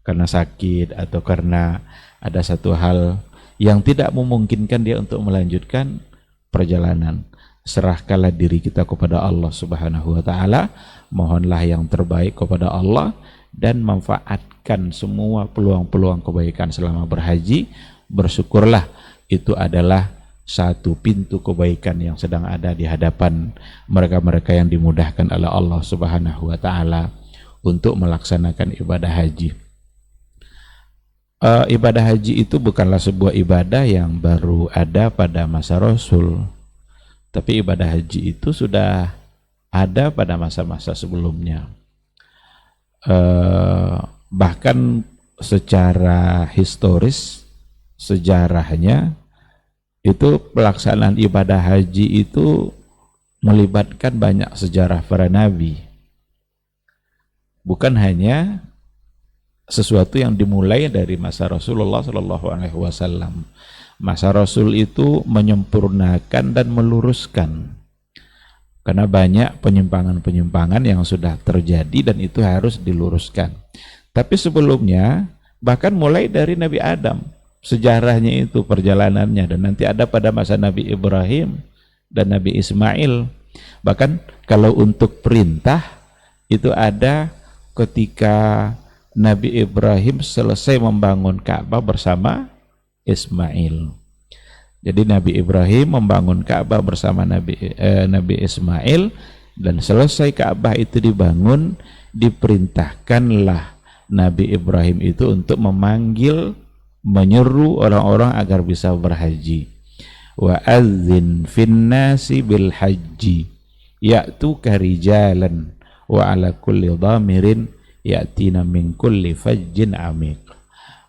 karena sakit atau karena ada satu hal yang tidak memungkinkan dia untuk melanjutkan perjalanan. Serahkanlah diri kita kepada Allah Subhanahu wa Ta'ala, mohonlah yang terbaik kepada Allah, dan manfaatkan semua peluang-peluang kebaikan selama berhaji. Bersyukurlah, itu adalah satu pintu kebaikan yang sedang ada di hadapan mereka-mereka yang dimudahkan oleh Allah Subhanahu wa Ta'ala untuk melaksanakan ibadah haji. Ibadah haji itu bukanlah sebuah ibadah yang baru ada pada masa Rasul, tapi ibadah haji itu sudah ada pada masa-masa sebelumnya. Bahkan secara historis, sejarahnya itu pelaksanaan ibadah haji itu melibatkan banyak sejarah para nabi. bukan hanya sesuatu yang dimulai dari masa Rasulullah Shallallahu Alaihi Wasallam. Masa Rasul itu menyempurnakan dan meluruskan, karena banyak penyimpangan-penyimpangan yang sudah terjadi dan itu harus diluruskan. Tapi sebelumnya, bahkan mulai dari Nabi Adam, sejarahnya itu, perjalanannya, dan nanti ada pada masa Nabi Ibrahim dan Nabi Ismail. Bahkan kalau untuk perintah itu ada ketika Nabi Ibrahim selesai membangun Ka'bah bersama Ismail. Jadi Nabi Ibrahim membangun Ka'bah bersama Nabi Ismail, dan selesai Ka'bah itu dibangun, diperintahkanlah Nabi Ibrahim itu untuk memanggil, menyeru orang-orang agar bisa berhaji. Wa adzin finnasi bil haji ya'tuka rijalan wa ala kulli dhamirin ya'tina min kulli fajjin amiq.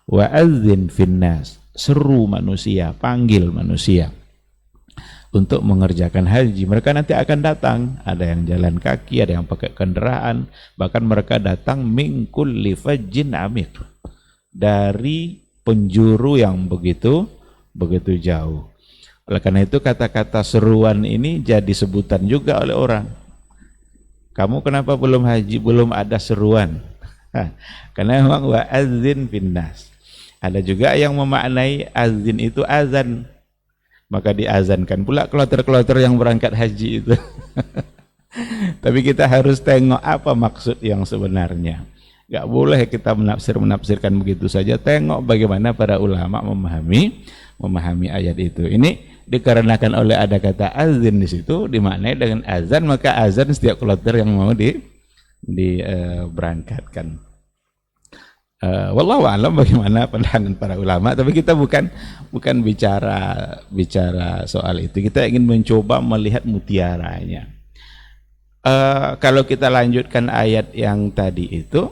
Wa adzin finnas, seru manusia, panggil manusia untuk mengerjakan haji. Mereka nanti akan datang, ada yang jalan kaki, ada yang pakai kendaraan, bahkan mereka datang min kulli fajjin amiq, dari penjuru yang begitu jauh. Oleh karena itu kata-kata seruan ini jadi sebutan juga oleh orang. Kamu kenapa belum haji? Belum ada seruan. Karena memang wa adzin finnas. Ada juga yang memaknai azin itu azan. Maka diazankan pula kloter-kloter yang berangkat haji itu. Tapi kita harus tengok apa maksud yang sebenarnya. Gak boleh kita menafsirkan begitu saja. Tengok bagaimana para ulama memahami ayat itu. Ini dikarenakan oleh ada kata azin di situ, dimaknai dengan azan, maka azan setiap kloter yang mau diberangkatkan. Wallahu a'lam bagaimana pandangan para ulama, tapi kita bukan bicara soal itu. Kita ingin mencoba melihat mutiaranya. Kalau kita lanjutkan ayat yang tadi itu,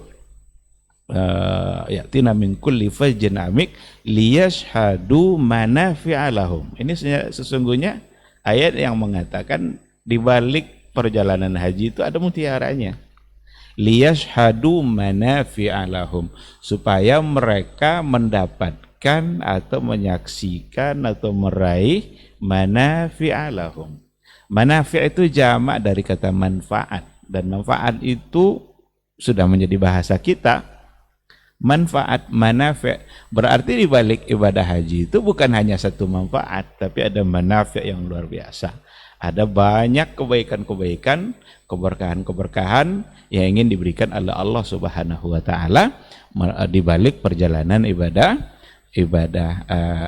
ya'tina min kulli fajjin amik liyashhadu manafi'a lahum. Ini sesungguhnya ayat yang mengatakan di balik perjalanan haji itu ada mutiaranya. Liyashhadu manafi'a lahum, supaya mereka mendapatkan atau menyaksikan atau meraih manafi'a lahum. Manafi' itu jamak dari kata manfaat, dan manfaat itu sudah menjadi bahasa kita. Manfaat, manafi', berarti di balik ibadah haji itu bukan hanya satu manfaat, tapi ada manafi' yang luar biasa. Ada banyak kebaikan-kebaikan, keberkahan-keberkahan yang ingin diberikan oleh Allah Subhanahu wa taala di balik perjalanan ibadah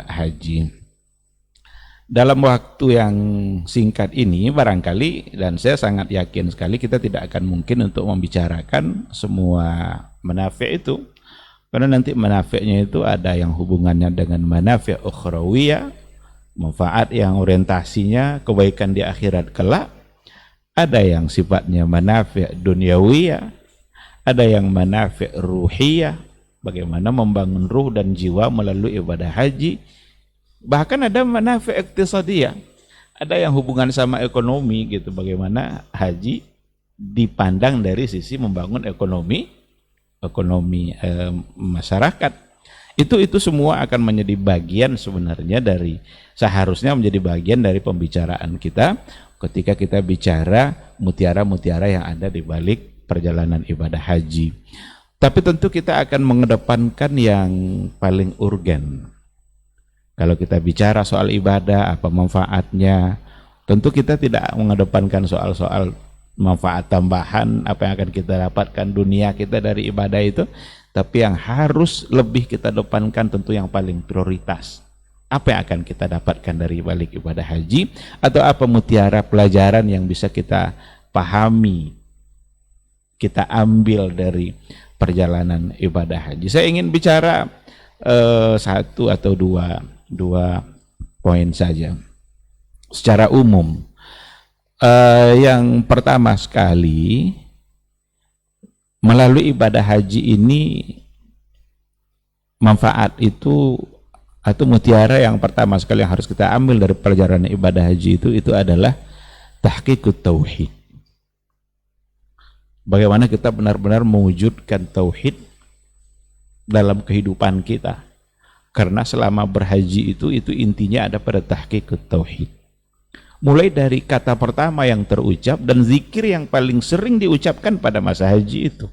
haji. Dalam waktu yang singkat ini barangkali, dan saya sangat yakin sekali, kita tidak akan mungkin untuk membicarakan semua manafi' itu. Karena nanti manafi'nya itu ada yang hubungannya dengan manafi' ukhrawiyah, manfaat yang orientasinya kebaikan di akhirat kelak. Ada yang sifatnya manafi' dunyawiyah, ada yang manafi' ruhiyah, bagaimana membangun ruh dan jiwa melalui ibadah haji. Bahkan ada manafi' iktisadiyah, ada yang hubungan sama ekonomi gitu, bagaimana haji dipandang dari sisi membangun ekonomi masyarakat. Itu semua akan menjadi bagian sebenarnya dari, seharusnya menjadi bagian dari pembicaraan kita ketika kita bicara mutiara-mutiara yang ada di balik perjalanan ibadah haji. Tapi tentu kita akan mengedepankan yang paling urgen. Kalau kita bicara soal ibadah, apa manfaatnya, tentu kita tidak mengedepankan soal-soal manfaat tambahan, apa yang akan kita dapatkan dunia kita dari ibadah itu, tapi yang harus lebih kita depankan tentu yang paling prioritas. Apa yang akan kita dapatkan dari balik ibadah haji, atau apa mutiara pelajaran yang bisa kita pahami, kita ambil dari perjalanan ibadah haji. Saya ingin bicara satu atau dua poin saja secara umum. Yang pertama sekali, melalui ibadah haji ini, manfaat itu atau mutiara yang pertama sekali yang harus kita ambil dari perjalanan ibadah haji itu adalah tahqiqut tauhid. Bagaimana kita benar-benar mewujudkan tauhid dalam kehidupan kita. Karena selama berhaji itu intinya ada pada tahqiqut tauhid. Mulai dari kata pertama yang terucap dan zikir yang paling sering diucapkan pada masa haji itu.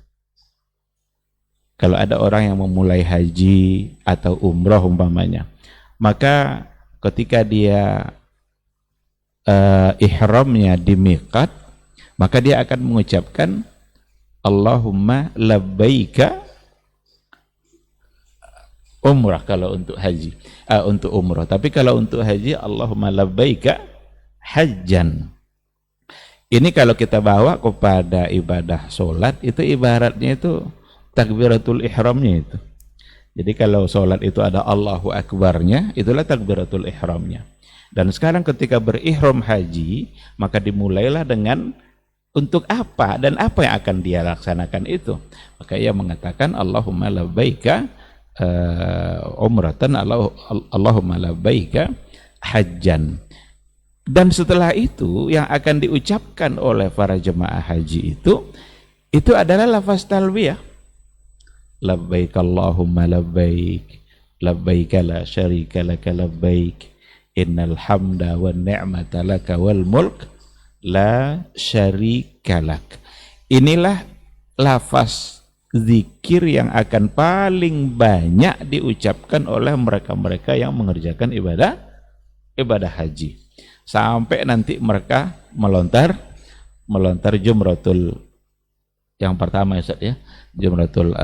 Kalau ada orang yang memulai haji atau umrah umpamanya, maka ketika dia ihramnya di miqat, maka dia akan mengucapkan Allahumma labbaika umrah kalau untuk haji, untuk umrah. Tapi kalau untuk haji, Allahumma labbaika hajjan. Ini kalau kita bawa kepada ibadah solat, itu ibaratnya itu takbiratul ihramnya itu. Jadi kalau solat itu ada Allahu Akbarnya, itulah takbiratul ihramnya. Dan sekarang ketika berihram haji, maka dimulailah dengan untuk apa dan apa yang akan dia laksanakan itu. Maka ia mengatakan Allahumma labbaika umratan, Allahumma labbaika hajjan. Dan setelah itu yang akan diucapkan oleh para jemaah haji itu adalah lafaz talbiyah. Labbaik Allahumma labbaik, labbaik la syarika laka labbaik, innal hamda wan ni'mata laka wal mulk la syarika lak. Inilah lafaz zikir yang akan paling banyak diucapkan oleh mereka-mereka yang mengerjakan ibadah haji. Sampai nanti mereka melontar jumratul yang pertama ya, Jumratul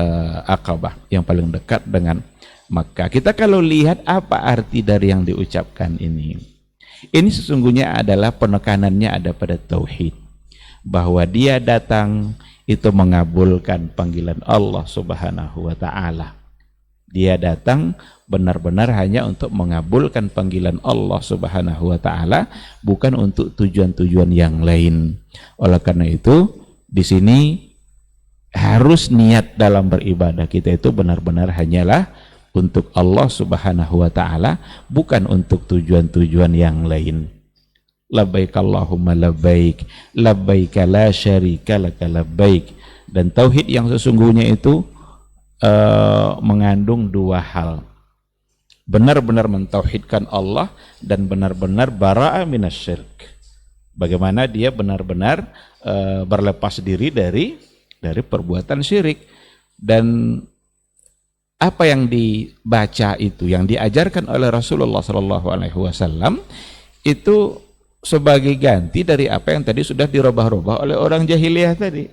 Aqabah yang paling dekat dengan Makkah. Kita kalau lihat apa arti dari yang diucapkan ini sesungguhnya adalah penekanannya ada pada tauhid, bahwa dia datang itu mengabulkan panggilan Allah Subhanahu wa taala. Dia datang benar-benar hanya untuk mengabulkan panggilan Allah Subhanahu wa taala, bukan untuk tujuan-tujuan yang lain. Oleh karena itu, di sini harus niat dalam beribadah kita itu benar-benar hanyalah untuk Allah Subhanahu wa taala, bukan untuk tujuan-tujuan yang lain. Labbaik Allahumma labbaik, labbaik la syarika laka labbaik. Dan tauhid yang sesungguhnya itu mengandung dua hal. Benar-benar mentauhidkan Allah dan benar-benar bara'a minasyirk. Bagaimana dia benar-benar berlepas diri dari perbuatan syirik. Dan apa yang dibaca itu, yang diajarkan oleh Rasulullah SAW itu sebagai ganti dari apa yang tadi sudah dirubah-rubah oleh orang jahiliyah tadi.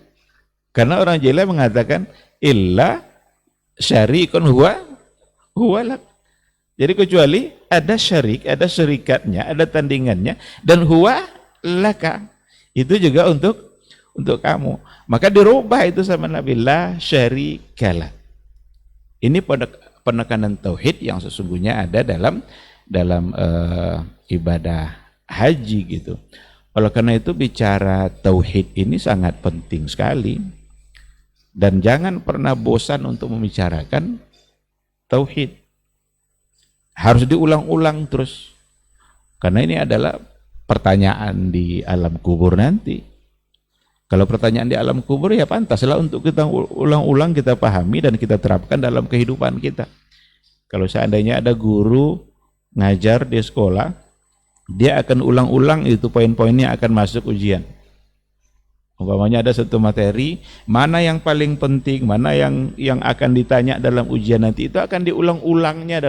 Karena orang jahiliyah mengatakan illa syarikun huwa lak. Jadi kecuali ada syarik, ada syarikatnya, ada tandingannya, dan huwa laka, itu juga untuk kamu. Maka dirubah itu sama Nabi, la syarikalah. Ini penekanan tauhid yang sesungguhnya ada dalam ibadah haji gitu. Oleh karena itu bicara tauhid ini sangat penting sekali. Dan jangan pernah bosan untuk membicarakan tauhid. Harus diulang-ulang terus. Karena ini adalah pertanyaan di alam kubur nanti. Kalau pertanyaan di alam kubur ya pantaslah untuk kita ulang-ulang, kita pahami dan kita terapkan dalam kehidupan kita. Kalau seandainya ada guru ngajar di sekolah, dia akan ulang-ulang itu poin-poinnya akan masuk ujian. Umpamanya ada satu materi, mana yang paling penting, mana yang akan ditanya dalam ujian nanti, itu akan diulang-ulangnya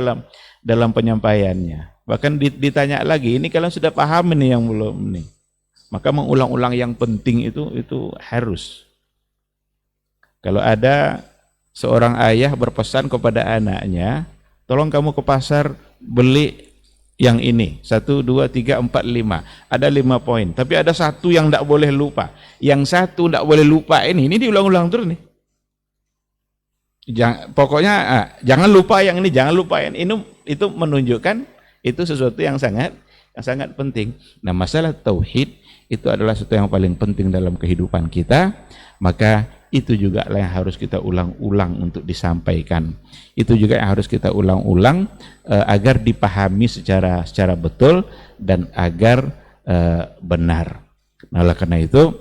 dalam penyampaiannya. Bahkan ditanya lagi, ini kalian sudah paham ini yang belum nih. Maka mengulang-ulang yang penting itu harus. Kalau ada seorang ayah berpesan kepada anaknya, tolong kamu ke pasar beli yang ini, 1, 2, 3, 4, 5. Ada 5 poin, tapi ada satu yang tidak boleh lupa. Yang satu tidak boleh lupa ini diulang-ulang terus nih. Pokoknya jangan lupa yang ini, jangan lupa yang ini. Itu menunjukkan itu sesuatu yang sangat penting. Nah, masalah tauhid itu adalah sesuatu yang paling penting dalam kehidupan kita. Maka itu juga yang harus kita ulang-ulang untuk disampaikan. Itu juga yang harus kita ulang-ulang agar dipahami secara betul dan agar benar. Nah, oleh karena itu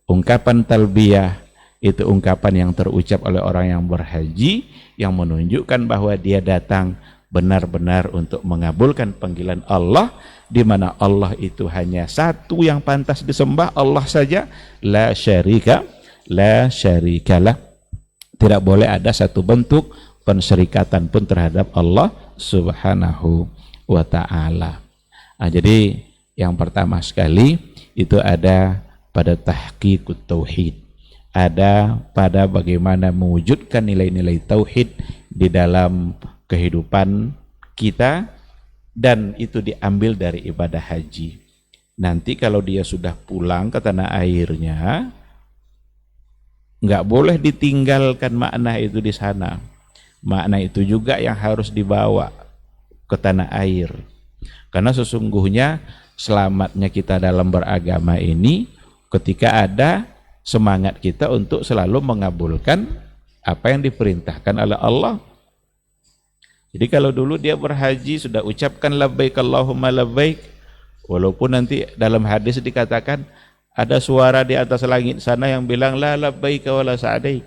ungkapan talbiyah Itu ungkapan yang terucap oleh orang yang berhaji yang menunjukkan bahwa dia datang benar-benar untuk mengabulkan panggilan Allah, di mana Allah itu hanya satu yang pantas disembah, Allah saja, la syarikalah. Tidak boleh ada satu bentuk pensyirikatan pun terhadap Allah Subhanahu wa ta'ala. Jadi yang pertama sekali itu ada pada tahqiqut tauhid, ada pada bagaimana mewujudkan nilai-nilai tauhid di dalam kehidupan kita, dan itu diambil dari ibadah haji. Nanti kalau dia sudah pulang ke tanah airnya, nggak boleh ditinggalkan makna itu di sana. Makna itu juga yang harus dibawa ke tanah air, karena sesungguhnya selamatnya kita dalam beragama ini ketika ada semangat kita untuk selalu mengabulkan apa yang diperintahkan oleh Allah. Jadi kalau dulu dia berhaji sudah ucapkan labbaik Allahumma labbaik, walaupun nanti dalam hadis dikatakan ada suara di atas langit sana yang bilang la labbaik wa la sa'daik.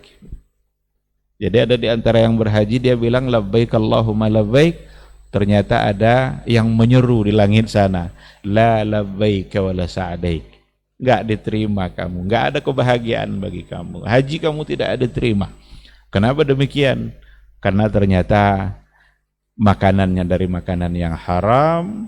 Jadi ada di antara yang berhaji dia bilang labbaik Allahumma labbaik, ternyata ada yang menyeru di langit sana la labbaik wa la sa'daik. Enggak diterima kamu, enggak ada kebahagiaan bagi kamu. Haji kamu tidak ada terima. Kenapa demikian? Karena ternyata makanannya dari makanan yang haram,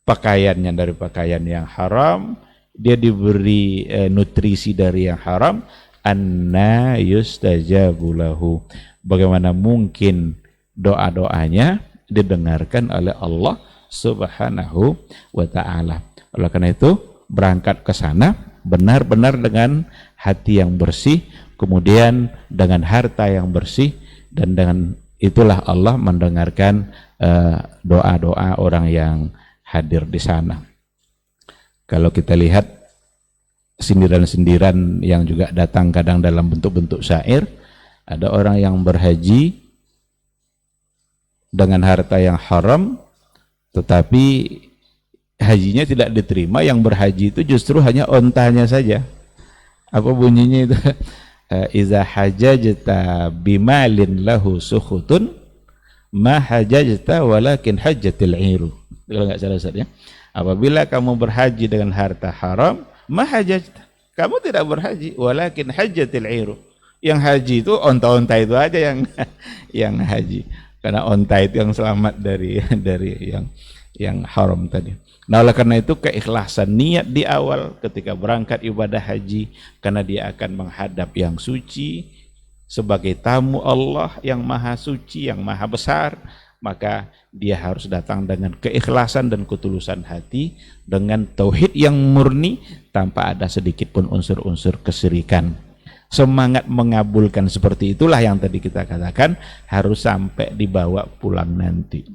pakaiannya dari pakaian yang haram, dia diberi nutrisi dari yang haram. Anna yustajabu lahu. Bagaimana mungkin doa-doanya didengarkan oleh Allah Subhanahu wa ta'ala. Oleh karena itu berangkat ke sana benar-benar dengan hati yang bersih, kemudian dengan harta yang bersih, dan dengan itulah Allah mendengarkan doa-doa orang yang hadir di sana. Kalau kita lihat sindiran-sindiran yang juga datang kadang dalam bentuk-bentuk syair, ada orang yang berhaji dengan harta yang haram tetapi hajinya tidak diterima. Yang berhaji itu justru hanya ontanya saja. Apa bunyinya itu? Iza hajajta bimalin lahu sukhutun ma hajajta walakin hajjatil iru. Kalau enggak salah Ustaz ya. Apabila kamu berhaji dengan harta haram, ma hajajta, kamu tidak berhaji, walakin hajjatil iru. Yang haji itu onta-onta itu aja yang haji. Karena onta itu yang selamat dari yang haram tadi. Nah, oleh karena itu keikhlasan niat di awal ketika berangkat ibadah haji, karena dia akan menghadap yang suci sebagai tamu Allah yang maha suci, yang maha besar, maka dia harus datang dengan keikhlasan dan ketulusan hati, dengan tauhid yang murni tanpa ada sedikit pun unsur-unsur kesyirikan. Semangat mengabulkan seperti itulah yang tadi kita katakan harus sampai dibawa pulang nanti.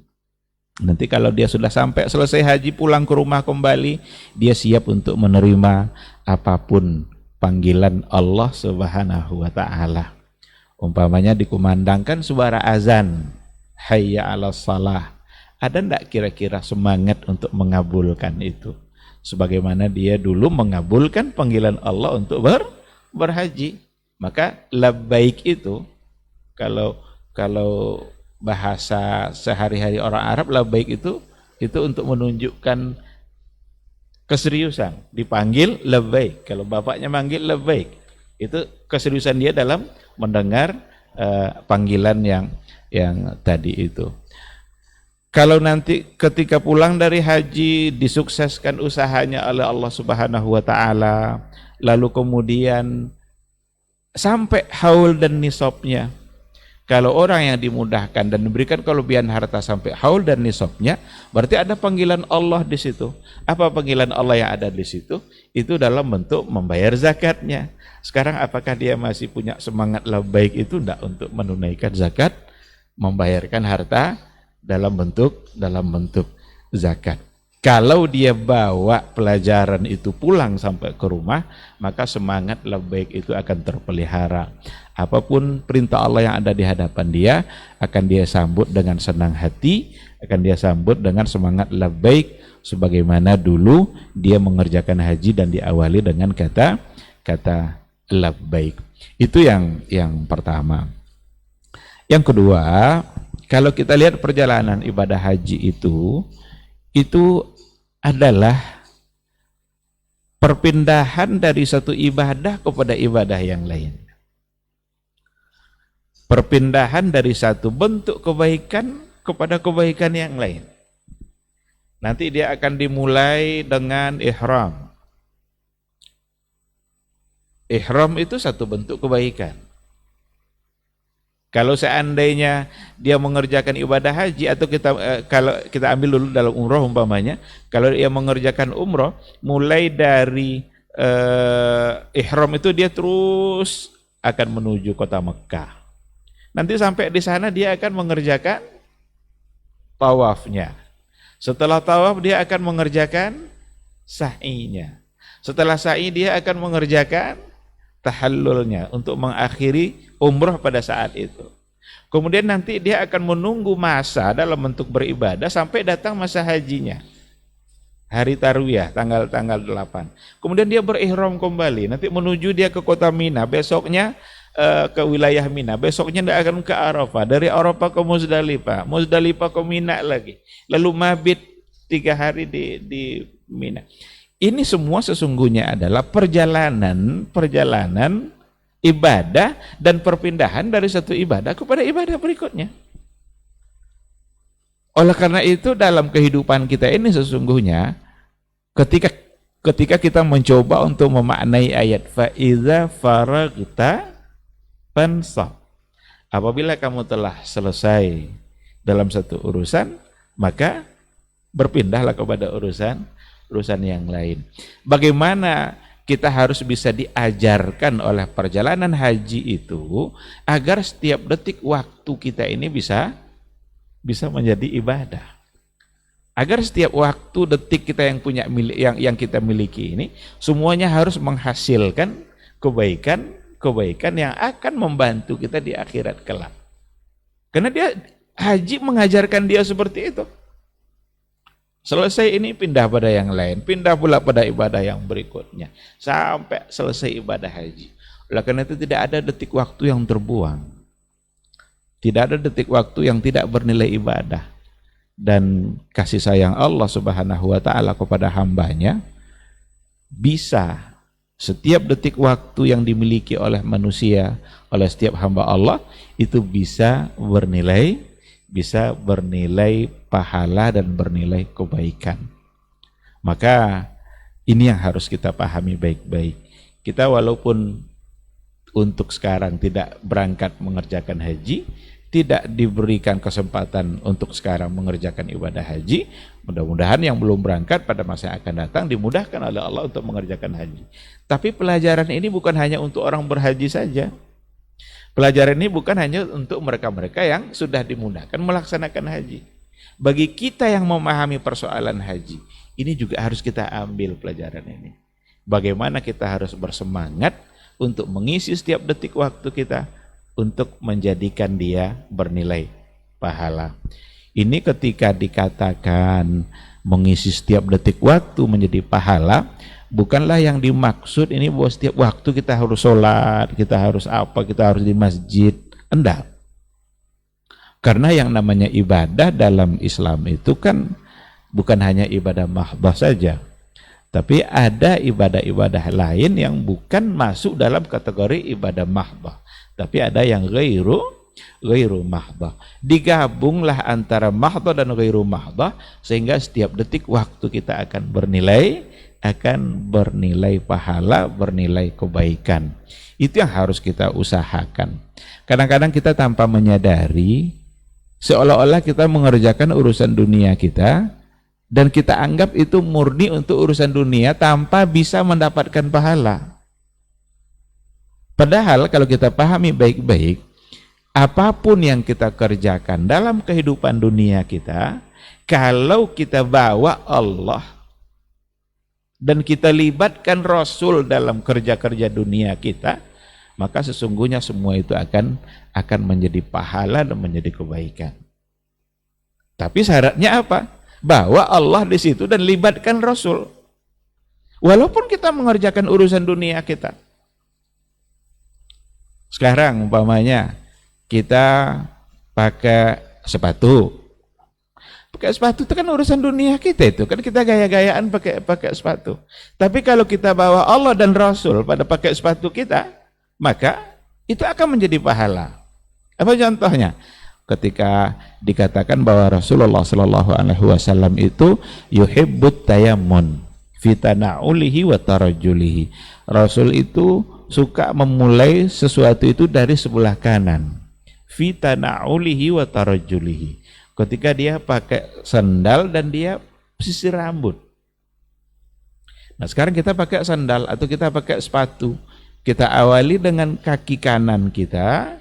Nanti kalau dia sudah sampai selesai haji, pulang ke rumah kembali, dia siap untuk menerima apapun panggilan Allah Subhanahu wa ta'ala. Umpamanya dikumandangkan suara azan, hayya 'alas shalah. Ada enggak kira-kira semangat untuk mengabulkan itu? Sebagaimana dia dulu mengabulkan panggilan Allah untuk berhaji. Maka labbaik itu, kalau bahasa sehari-hari orang Arab, labbaik itu untuk menunjukkan keseriusan. Dipanggil labbaik, kalau bapaknya manggil labbaik, itu keseriusan dia dalam mendengar panggilan yang tadi itu. Kalau nanti ketika pulang dari haji disukseskan usahanya oleh Allah Subhanahu wa ta'ala, lalu kemudian sampai haul dan nisabnya. Kalau orang yang dimudahkan dan diberikan kelebihan harta sampai haul dan nisabnya, berarti ada panggilan Allah di situ. Apa panggilan Allah yang ada di situ? Itu dalam bentuk membayar zakatnya. Sekarang apakah dia masih punya semangat labbaik itu enggak untuk menunaikan zakat, membayarkan harta dalam bentuk zakat? Kalau dia bawa pelajaran itu pulang sampai ke rumah, maka semangat labbaik itu akan terpelihara. Apapun perintah Allah yang ada di hadapan dia, akan dia sambut dengan senang hati, akan dia sambut dengan semangat labbaik, sebagaimana dulu dia mengerjakan haji dan diawali dengan kata labbaik. Itu yang pertama. Yang kedua, kalau kita lihat perjalanan ibadah haji itu adalah perpindahan dari satu ibadah kepada ibadah yang lain. Perpindahan dari satu bentuk kebaikan kepada kebaikan yang lain. Nanti dia akan dimulai dengan ihram. Ihram itu satu bentuk kebaikan. Kalau seandainya dia mengerjakan ibadah haji, atau kalau kita ambil dulu dalam umroh umpamanya, kalau dia mengerjakan umroh, mulai dari ihram itu dia terus akan menuju kota Mekah. Nanti sampai di sana dia akan mengerjakan tawafnya. Setelah tawaf dia akan mengerjakan sa'inya. Setelah sa'i dia akan mengerjakan tahallulnya untuk mengakhiri umroh pada saat itu. Kemudian nanti dia akan menunggu masa dalam bentuk beribadah sampai datang masa hajinya. Hari Tarwiyah tanggal 8. Kemudian dia berihram kembali, nanti menuju dia ke kota Mina, besoknya ke wilayah Mina, besoknya dia akan ke Arafah, dari Arafah ke Muzdalifah, Muzdalifah ke Mina lagi, lalu mabit 3 hari di Mina. Ini semua sesungguhnya adalah perjalanan ibadah dan perpindahan dari satu ibadah kepada ibadah berikutnya. Oleh karena itu dalam kehidupan kita ini sesungguhnya ketika kita mencoba untuk memaknai ayat faiza faragta fansab, apabila kamu telah selesai dalam satu urusan, maka berpindahlah kepada urusan yang lain. Bagaimana kita harus bisa diajarkan oleh perjalanan haji itu agar setiap detik waktu kita ini bisa menjadi ibadah. Agar setiap waktu detik kita yang kita miliki ini semuanya harus menghasilkan kebaikan yang akan membantu kita di akhirat kelak. Karena haji mengajarkan dia seperti itu. Selesai ini pindah pada yang lain, pindah pula pada ibadah yang berikutnya sampai selesai ibadah haji. Oleh karena itu tidak ada detik waktu yang terbuang. Tidak ada detik waktu yang tidak bernilai ibadah. Dan kasih sayang Allah Subhanahu wa taala kepada hambanya bisa setiap detik waktu yang dimiliki oleh manusia, oleh setiap hamba Allah itu bisa bernilai pahala dan bernilai kebaikan. Maka ini yang harus kita pahami baik-baik. Kita walaupun untuk sekarang tidak berangkat mengerjakan haji, tidak diberikan kesempatan untuk sekarang mengerjakan ibadah haji, mudah-mudahan yang belum berangkat pada masa yang akan datang dimudahkan oleh Allah untuk mengerjakan haji. Tapi pelajaran ini bukan hanya untuk orang berhaji saja. Pelajaran ini bukan hanya untuk mereka-mereka yang sudah dimudahkan melaksanakan haji. Bagi kita yang memahami persoalan haji, ini juga harus kita ambil pelajaran ini. Bagaimana kita harus bersemangat untuk mengisi setiap detik waktu kita untuk menjadikan dia bernilai pahala. Ini ketika dikatakan mengisi setiap detik waktu menjadi pahala, bukanlah yang dimaksud ini bahwa setiap waktu kita harus sholat, kita harus kita harus di masjid. Enggak. Karena yang namanya ibadah dalam Islam itu kan bukan hanya ibadah mahbah saja, tapi ada ibadah-ibadah lain yang bukan masuk dalam kategori ibadah mahbah, tapi ada yang ghairu mahbah. Digabunglah antara mahbah dan ghairu mahbah sehingga setiap detik waktu kita akan bernilai pahala, bernilai kebaikan. Itu yang harus kita usahakan. Kadang-kadang kita tanpa menyadari seolah-olah kita mengerjakan urusan dunia kita dan kita anggap itu murni untuk urusan dunia tanpa bisa mendapatkan pahala. Padahal kalau kita pahami baik-baik, apapun yang kita kerjakan dalam kehidupan dunia kita, kalau kita bawa Allah dan kita libatkan Rasul dalam kerja-kerja dunia kita, maka sesungguhnya semua itu akan menjadi pahala dan menjadi kebaikan. Tapi syaratnya apa? Bawa Allah di situ dan libatkan Rasul. Walaupun kita mengerjakan urusan dunia kita. Sekarang umpamanya kita pakai sepatu. Pakai sepatu itu kan urusan dunia kita, itu kan kita gaya-gayaan pakai sepatu. Tapi kalau kita bawa Allah dan Rasul pada pakai sepatu kita, maka itu akan menjadi pahala. Apa contohnya? Ketika dikatakan bahwa Rasulullah Shallallahu Alaihi Wasallam itu yuhibbut tayammun fi tana'ulihi wa tarajjulihi. Rasul itu suka memulai sesuatu itu dari sebelah kanan. Fi tana'ulihi wa tarajjulihi. Ketika dia pakai sandal dan dia sisir rambut. Nah, sekarang kita pakai sandal atau kita pakai sepatu, kita awali dengan kaki kanan kita,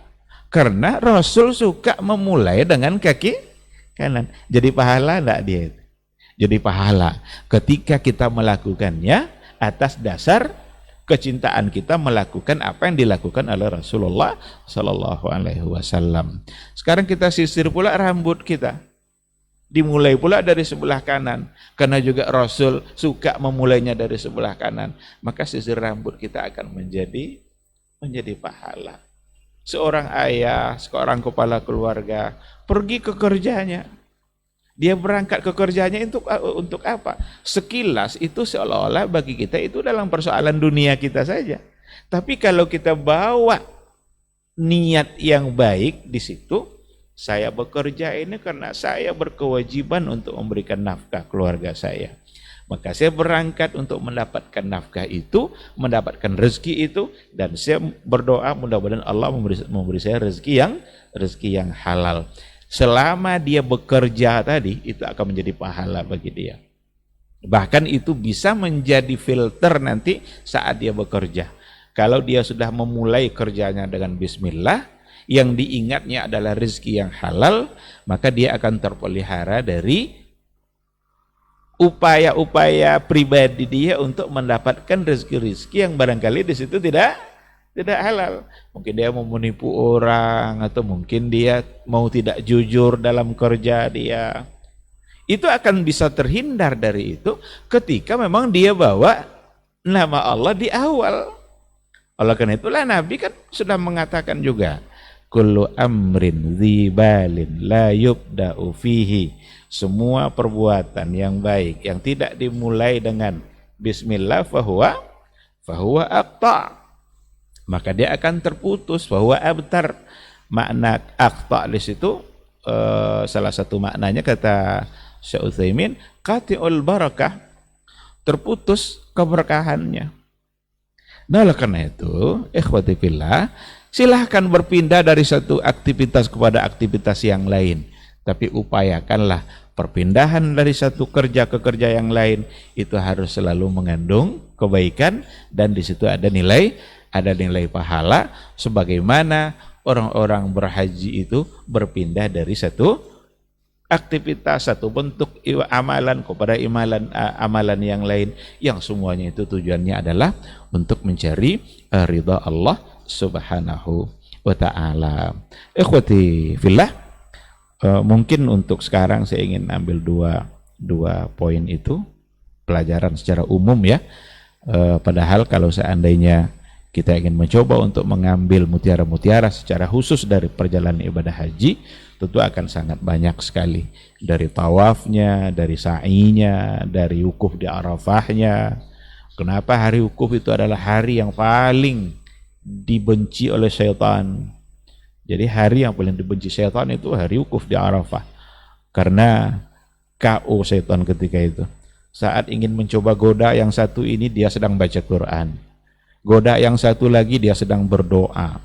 karena Rasul suka memulai dengan kaki kanan. Jadi pahala enggak dia? Jadi pahala ketika kita melakukannya atas dasar kecintaan kita melakukan apa yang dilakukan oleh Rasulullah Sallallahu Alaihi Wasallam. Sekarang kita sisir pula rambut kita, dimulai pula dari sebelah kanan, karena juga Rasul suka memulainya dari sebelah kanan, maka sisir rambut kita akan menjadi pahala. Seorang ayah, seorang kepala keluarga pergi ke kerjanya, dia berangkat ke kerjanya untuk apa? Sekilas itu seolah-olah bagi kita itu dalam persoalan dunia kita saja. Tapi kalau kita bawa niat yang baik di situ, saya bekerja ini karena saya berkewajiban untuk memberikan nafkah keluarga saya. Maka saya berangkat untuk mendapatkan nafkah itu, mendapatkan rezeki itu, dan saya berdoa mudah-mudahan Allah memberi saya rezeki yang halal. Selama dia bekerja tadi, itu akan menjadi pahala bagi dia. Bahkan itu bisa menjadi filter nanti saat dia bekerja. Kalau dia sudah memulai kerjanya dengan bismillah, yang diingatnya adalah rezeki yang halal, maka dia akan terpelihara dari upaya-upaya pribadi dia untuk mendapatkan rezeki-rezeki yang barangkali di situ tidak halal. Mungkin dia mau menipu orang, atau mungkin dia mau tidak jujur dalam kerja dia. Itu akan bisa terhindar dari itu ketika memang dia bawa nama Allah di awal. Oleh karena itulah Nabi kan sudah mengatakan juga, kullu amrin dzibalin la yubda'u fihi. Semua perbuatan yang baik yang tidak dimulai dengan bismillah fahuwa aqta', maka dia akan terputus. Bahwa abtar, makna aqta' di situ salah satu maknanya kata Syekh Utsaimin, qati'ul barakah, terputus keberkahannya. Nah, oleh karena itu, ikhwati fillah, silahkan berpindah dari satu aktivitas kepada aktivitas yang lain, tapi upayakanlah perpindahan dari satu kerja ke kerja yang lain itu harus selalu mengandung kebaikan, dan di situ ada nilai pahala, sebagaimana orang-orang berhaji itu berpindah dari satu aktivitas, satu bentuk amalan kepada amalan yang lain, yang semuanya itu tujuannya adalah untuk mencari ridha Allah Subhanahu wa ta'ala. Ikhwati fillah, mungkin untuk sekarang saya ingin ambil dua poin itu, pelajaran secara umum ya. Padahal kalau seandainya kita ingin mencoba untuk mengambil mutiara-mutiara secara khusus dari perjalanan ibadah haji, tentu akan sangat banyak sekali. Dari tawafnya, dari sa'inya, dari wukuf di Arafahnya. Kenapa hari wukuf itu adalah hari yang paling dibenci oleh syaitan? Jadi hari yang paling dibenci syaitan itu hari wukuf di Arafah. Karena KO syaitan ketika itu. Saat ingin mencoba goda yang satu ini, dia sedang baca Quran. Goda yang satu lagi, dia sedang berdoa.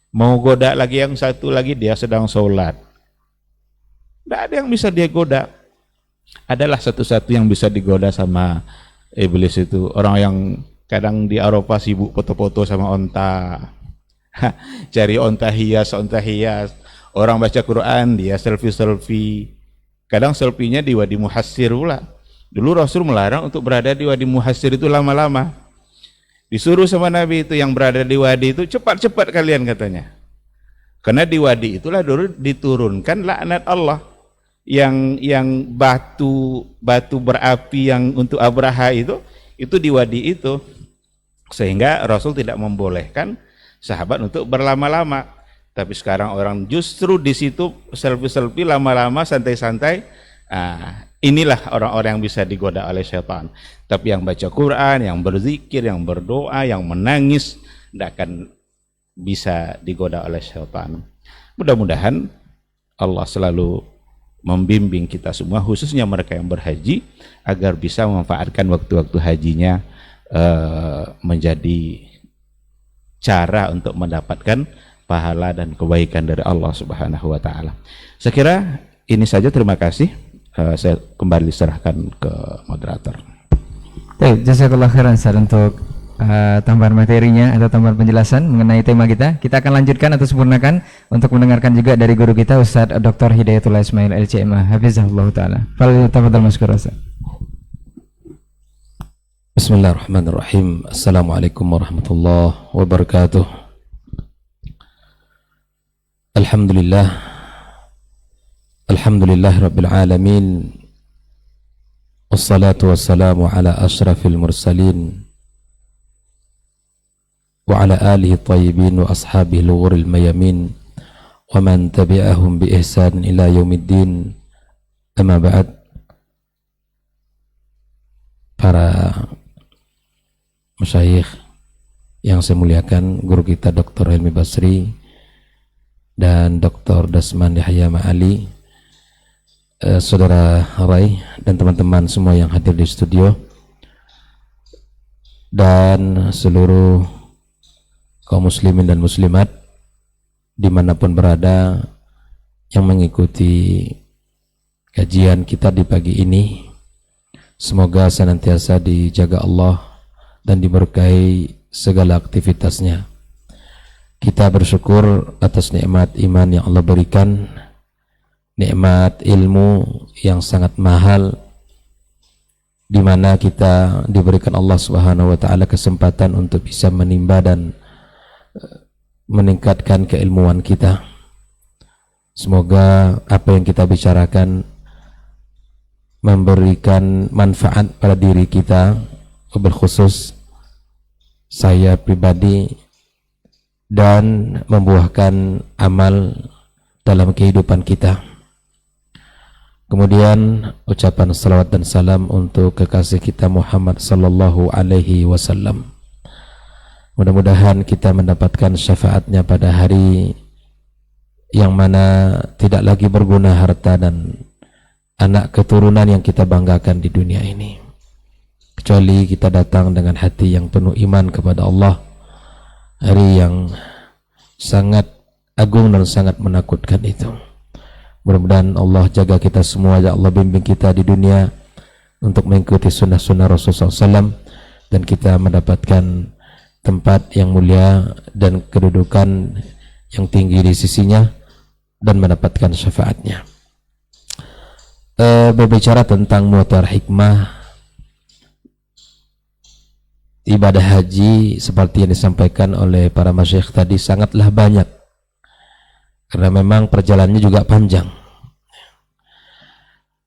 Mau goda lagi yang satu lagi, dia sedang sholat. Tidak ada yang bisa dia goda. Adalah satu-satu yang bisa digoda sama iblis itu. Orang yang kadang di Arafah sibuk foto-foto sama onta. Cari onta hias. Orang baca Quran, dia selfie. Kadang selfie-nya di Wadi Muhassir pula. Dulu Rasul melarang untuk berada di Wadi Muhassir itu lama-lama. Disuruh sama Nabi itu yang berada di wadi itu, cepat-cepat kalian katanya. Karena di wadi itulah dulu diturunkan laknat Allah. Yang batu berapi yang untuk Abraha itu di wadi itu. Sehingga Rasul tidak membolehkan sahabat untuk berlama-lama. Tapi sekarang orang justru di situ selfie-selfie lama-lama, santai-santai. Inilah orang-orang yang bisa digoda oleh syaitan. Tapi yang baca Quran, yang berzikir, yang berdoa, yang menangis, tidak akan bisa digoda oleh syaitan. Mudah-mudahan Allah selalu membimbing kita semua, khususnya mereka yang berhaji, agar bisa memanfaatkan waktu-waktu hajinya menjadi cara untuk mendapatkan pahala dan kebaikan dari Allah Subhanahu wa taala. Saya kira ini saja, terima kasih. Saya kembali serahkan ke moderator. Baik, jazakallah khairan Ustaz untuk tambahan materinya atau tambahan penjelasan mengenai tema kita. Kita akan lanjutkan atau sempurnakan untuk mendengarkan juga dari guru kita Ustaz Dr. Hidayatullah Ismail LCMA hafizahullah taala. Fadhil maskur Ustaz. Bismillahirrahmanirrahim. Assalamualaikum warahmatullahi wabarakatuh. Alhamdulillah Rabbil Alamin. Wassalatu wassalamu ala ashrafil mursalin wa ala alihi tayyibin wa ashabihi lughuril mayamin wa man tabi'ahum bi ihsan ila yaumiddin. Amma ba'd. Para masyayikh yang saya muliakan, guru kita Dr. Helmi Basri dan Dr. Dasman Yahya Ma'ali, Saudara Rai dan teman-teman semua yang hadir di studio, dan seluruh kaum muslimin dan muslimat dimanapun berada yang mengikuti kajian kita di pagi ini. Semoga senantiasa dijaga Allah dan diberkahi segala aktivitasnya. Kita bersyukur atas nikmat iman yang Allah berikan, nikmat ilmu yang sangat mahal, di mana kita diberikan Allah Subhanahu wa taala kesempatan untuk bisa menimba dan meningkatkan keilmuan kita. Semoga apa yang kita bicarakan memberikan manfaat pada diri kita, berkhusus saya pribadi, dan membuahkan amal dalam kehidupan kita. Kemudian ucapan salawat dan salam untuk kekasih kita Muhammad sallallahu alaihi wasallam. Mudah-mudahan kita mendapatkan syafaatnya pada hari yang mana tidak lagi berguna harta dan anak keturunan yang kita banggakan di dunia ini, kecuali kita datang dengan hati yang penuh iman kepada Allah. Hari yang sangat agung dan sangat menakutkan itu. Mudah-mudahan Allah jaga kita semua, ya Allah bimbing kita di dunia untuk mengikuti sunnah-sunnah Rasulullah SAW, dan kita mendapatkan tempat yang mulia dan kedudukan yang tinggi di sisinya dan mendapatkan syafaatnya. Berbicara tentang muatar hikmah ibadah haji, seperti yang disampaikan oleh para masyayikh tadi, sangatlah banyak, karena memang perjalanannya juga panjang.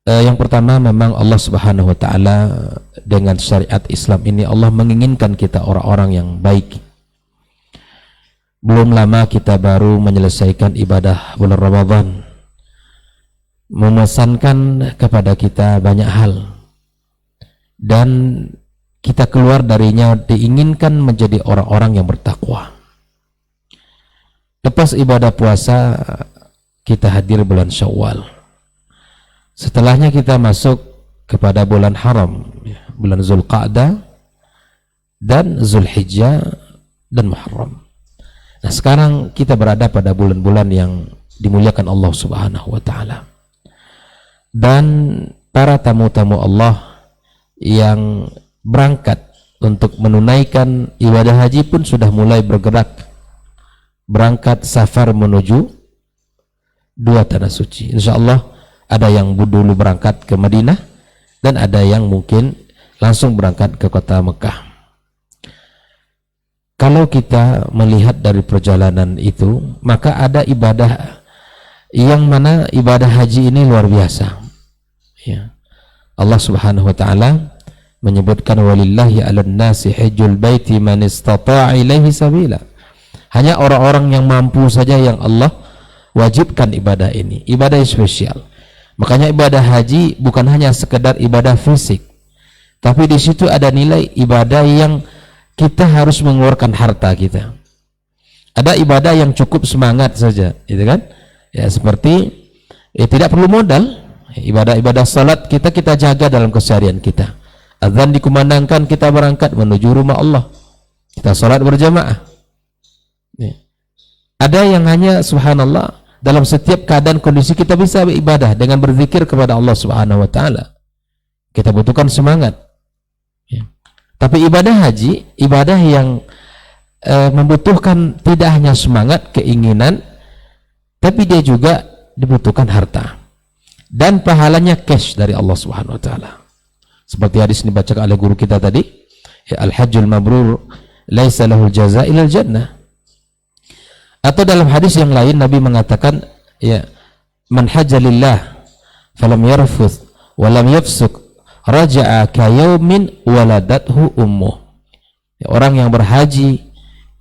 Yang pertama, memang Allah Subhanahu wa taala dengan syariat Islam ini Allah menginginkan kita orang-orang yang baik. Belum lama kita baru menyelesaikan ibadah bulan Ramadan, memesankan kepada kita banyak hal, dan kita keluar darinya diinginkan menjadi orang-orang yang bertakwa. Lepas ibadah puasa, kita hadir bulan Syawal. Setelahnya kita masuk kepada bulan haram, bulan Zulqa'dah dan Zulhijjah dan Muharram. Nah, sekarang kita berada pada bulan-bulan yang dimuliakan Allah Subhanahu wa taala. Dan para tamu-tamu Allah yang berangkat untuk menunaikan ibadah haji pun sudah mulai bergerak, berangkat safar menuju dua tanah suci. InsyaAllah ada yang dulu berangkat ke Madinah, dan ada yang mungkin langsung berangkat ke kota Mekah. Kalau kita melihat dari perjalanan itu, maka ada ibadah yang mana ibadah haji ini luar biasa, ya. Allah Subhanahu wa taala menyebutkan walillahi 'alan nasi hajjul baiti man istata'a ilaihi sabila. Hanya orang-orang yang mampu saja yang Allah wajibkan ibadah ini, ibadah yang spesial. Makanya ibadah haji bukan hanya sekedar ibadah fisik, tapi di situ ada nilai ibadah yang kita harus mengeluarkan harta kita. Ada ibadah yang cukup semangat saja, gitu kan? Ya seperti tidak perlu modal. Ibadah-ibadah salat kita jaga dalam keseharian kita. Azan dikumandangkan, kita berangkat menuju rumah Allah. Kita salat berjamaah. Ada yang hanya subhanallah dalam setiap keadaan kondisi kita bisa beribadah dengan berzikir kepada Allah Subhanahu wa taala. Kita butuhkan semangat. Ya. Tapi ibadah haji, ibadah yang membutuhkan tidak hanya semangat, keinginan, tapi dia juga dibutuhkan harta. Dan pahalanya cash dari Allah Subhanahu wa taala. Seperti hadis ini dibacakan oleh guru kita tadi, ya, al-hajjul mabrur laisa lahul jazaa ilal jannah. Atau dalam hadis yang lain Nabi mengatakan, ya, man hajja lillah falam yarfuth wa lam yafsuk raja'a ka yaumin waladathu ummuh. Ya, orang yang berhaji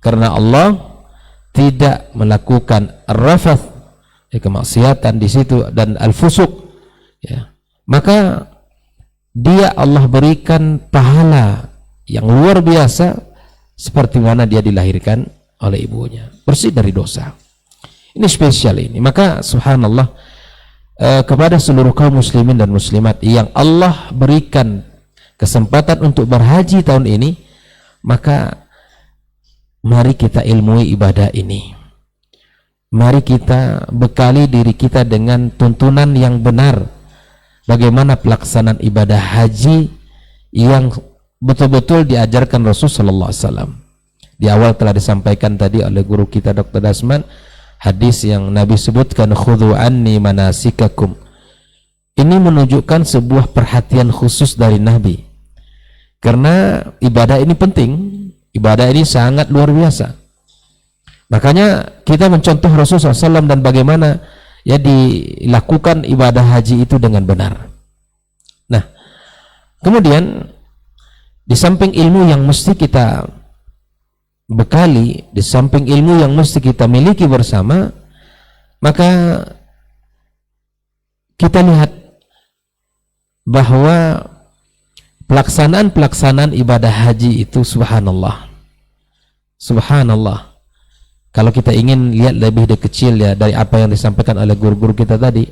karena Allah tidak melakukan rafath, ya, kemaksiatan di situ, dan al-fusuk, ya, maka dia Allah berikan pahala yang luar biasa seperti mana dia dilahirkan oleh ibunya, bersih dari dosa. Ini spesial ini. Maka subhanallah, kepada seluruh kaum muslimin dan muslimat yang Allah berikan kesempatan untuk berhaji tahun ini, maka mari kita ilmui ibadah ini. Mari kita bekali diri kita dengan tuntunan yang benar, bagaimana pelaksanaan ibadah haji yang betul-betul diajarkan Rasulullah SAW. Di awal telah disampaikan tadi oleh guru kita Dr. Dasman, hadis yang Nabi sebutkan, khudhu anni manasikakum. Ini menunjukkan sebuah perhatian khusus dari Nabi, karena ibadah ini penting, ibadah ini sangat luar biasa. Makanya kita mencontoh Rasulullah SAW dan bagaimana ya dilakukan ibadah haji itu dengan benar. Nah, kemudian di samping ilmu yang mesti kita bekali, di samping ilmu yang mesti kita miliki bersama, maka kita lihat bahwa pelaksanaan ibadah haji itu subhanallah, subhanallah. Kalau kita ingin lihat lebih kecil ya dari apa yang disampaikan oleh guru-guru kita tadi,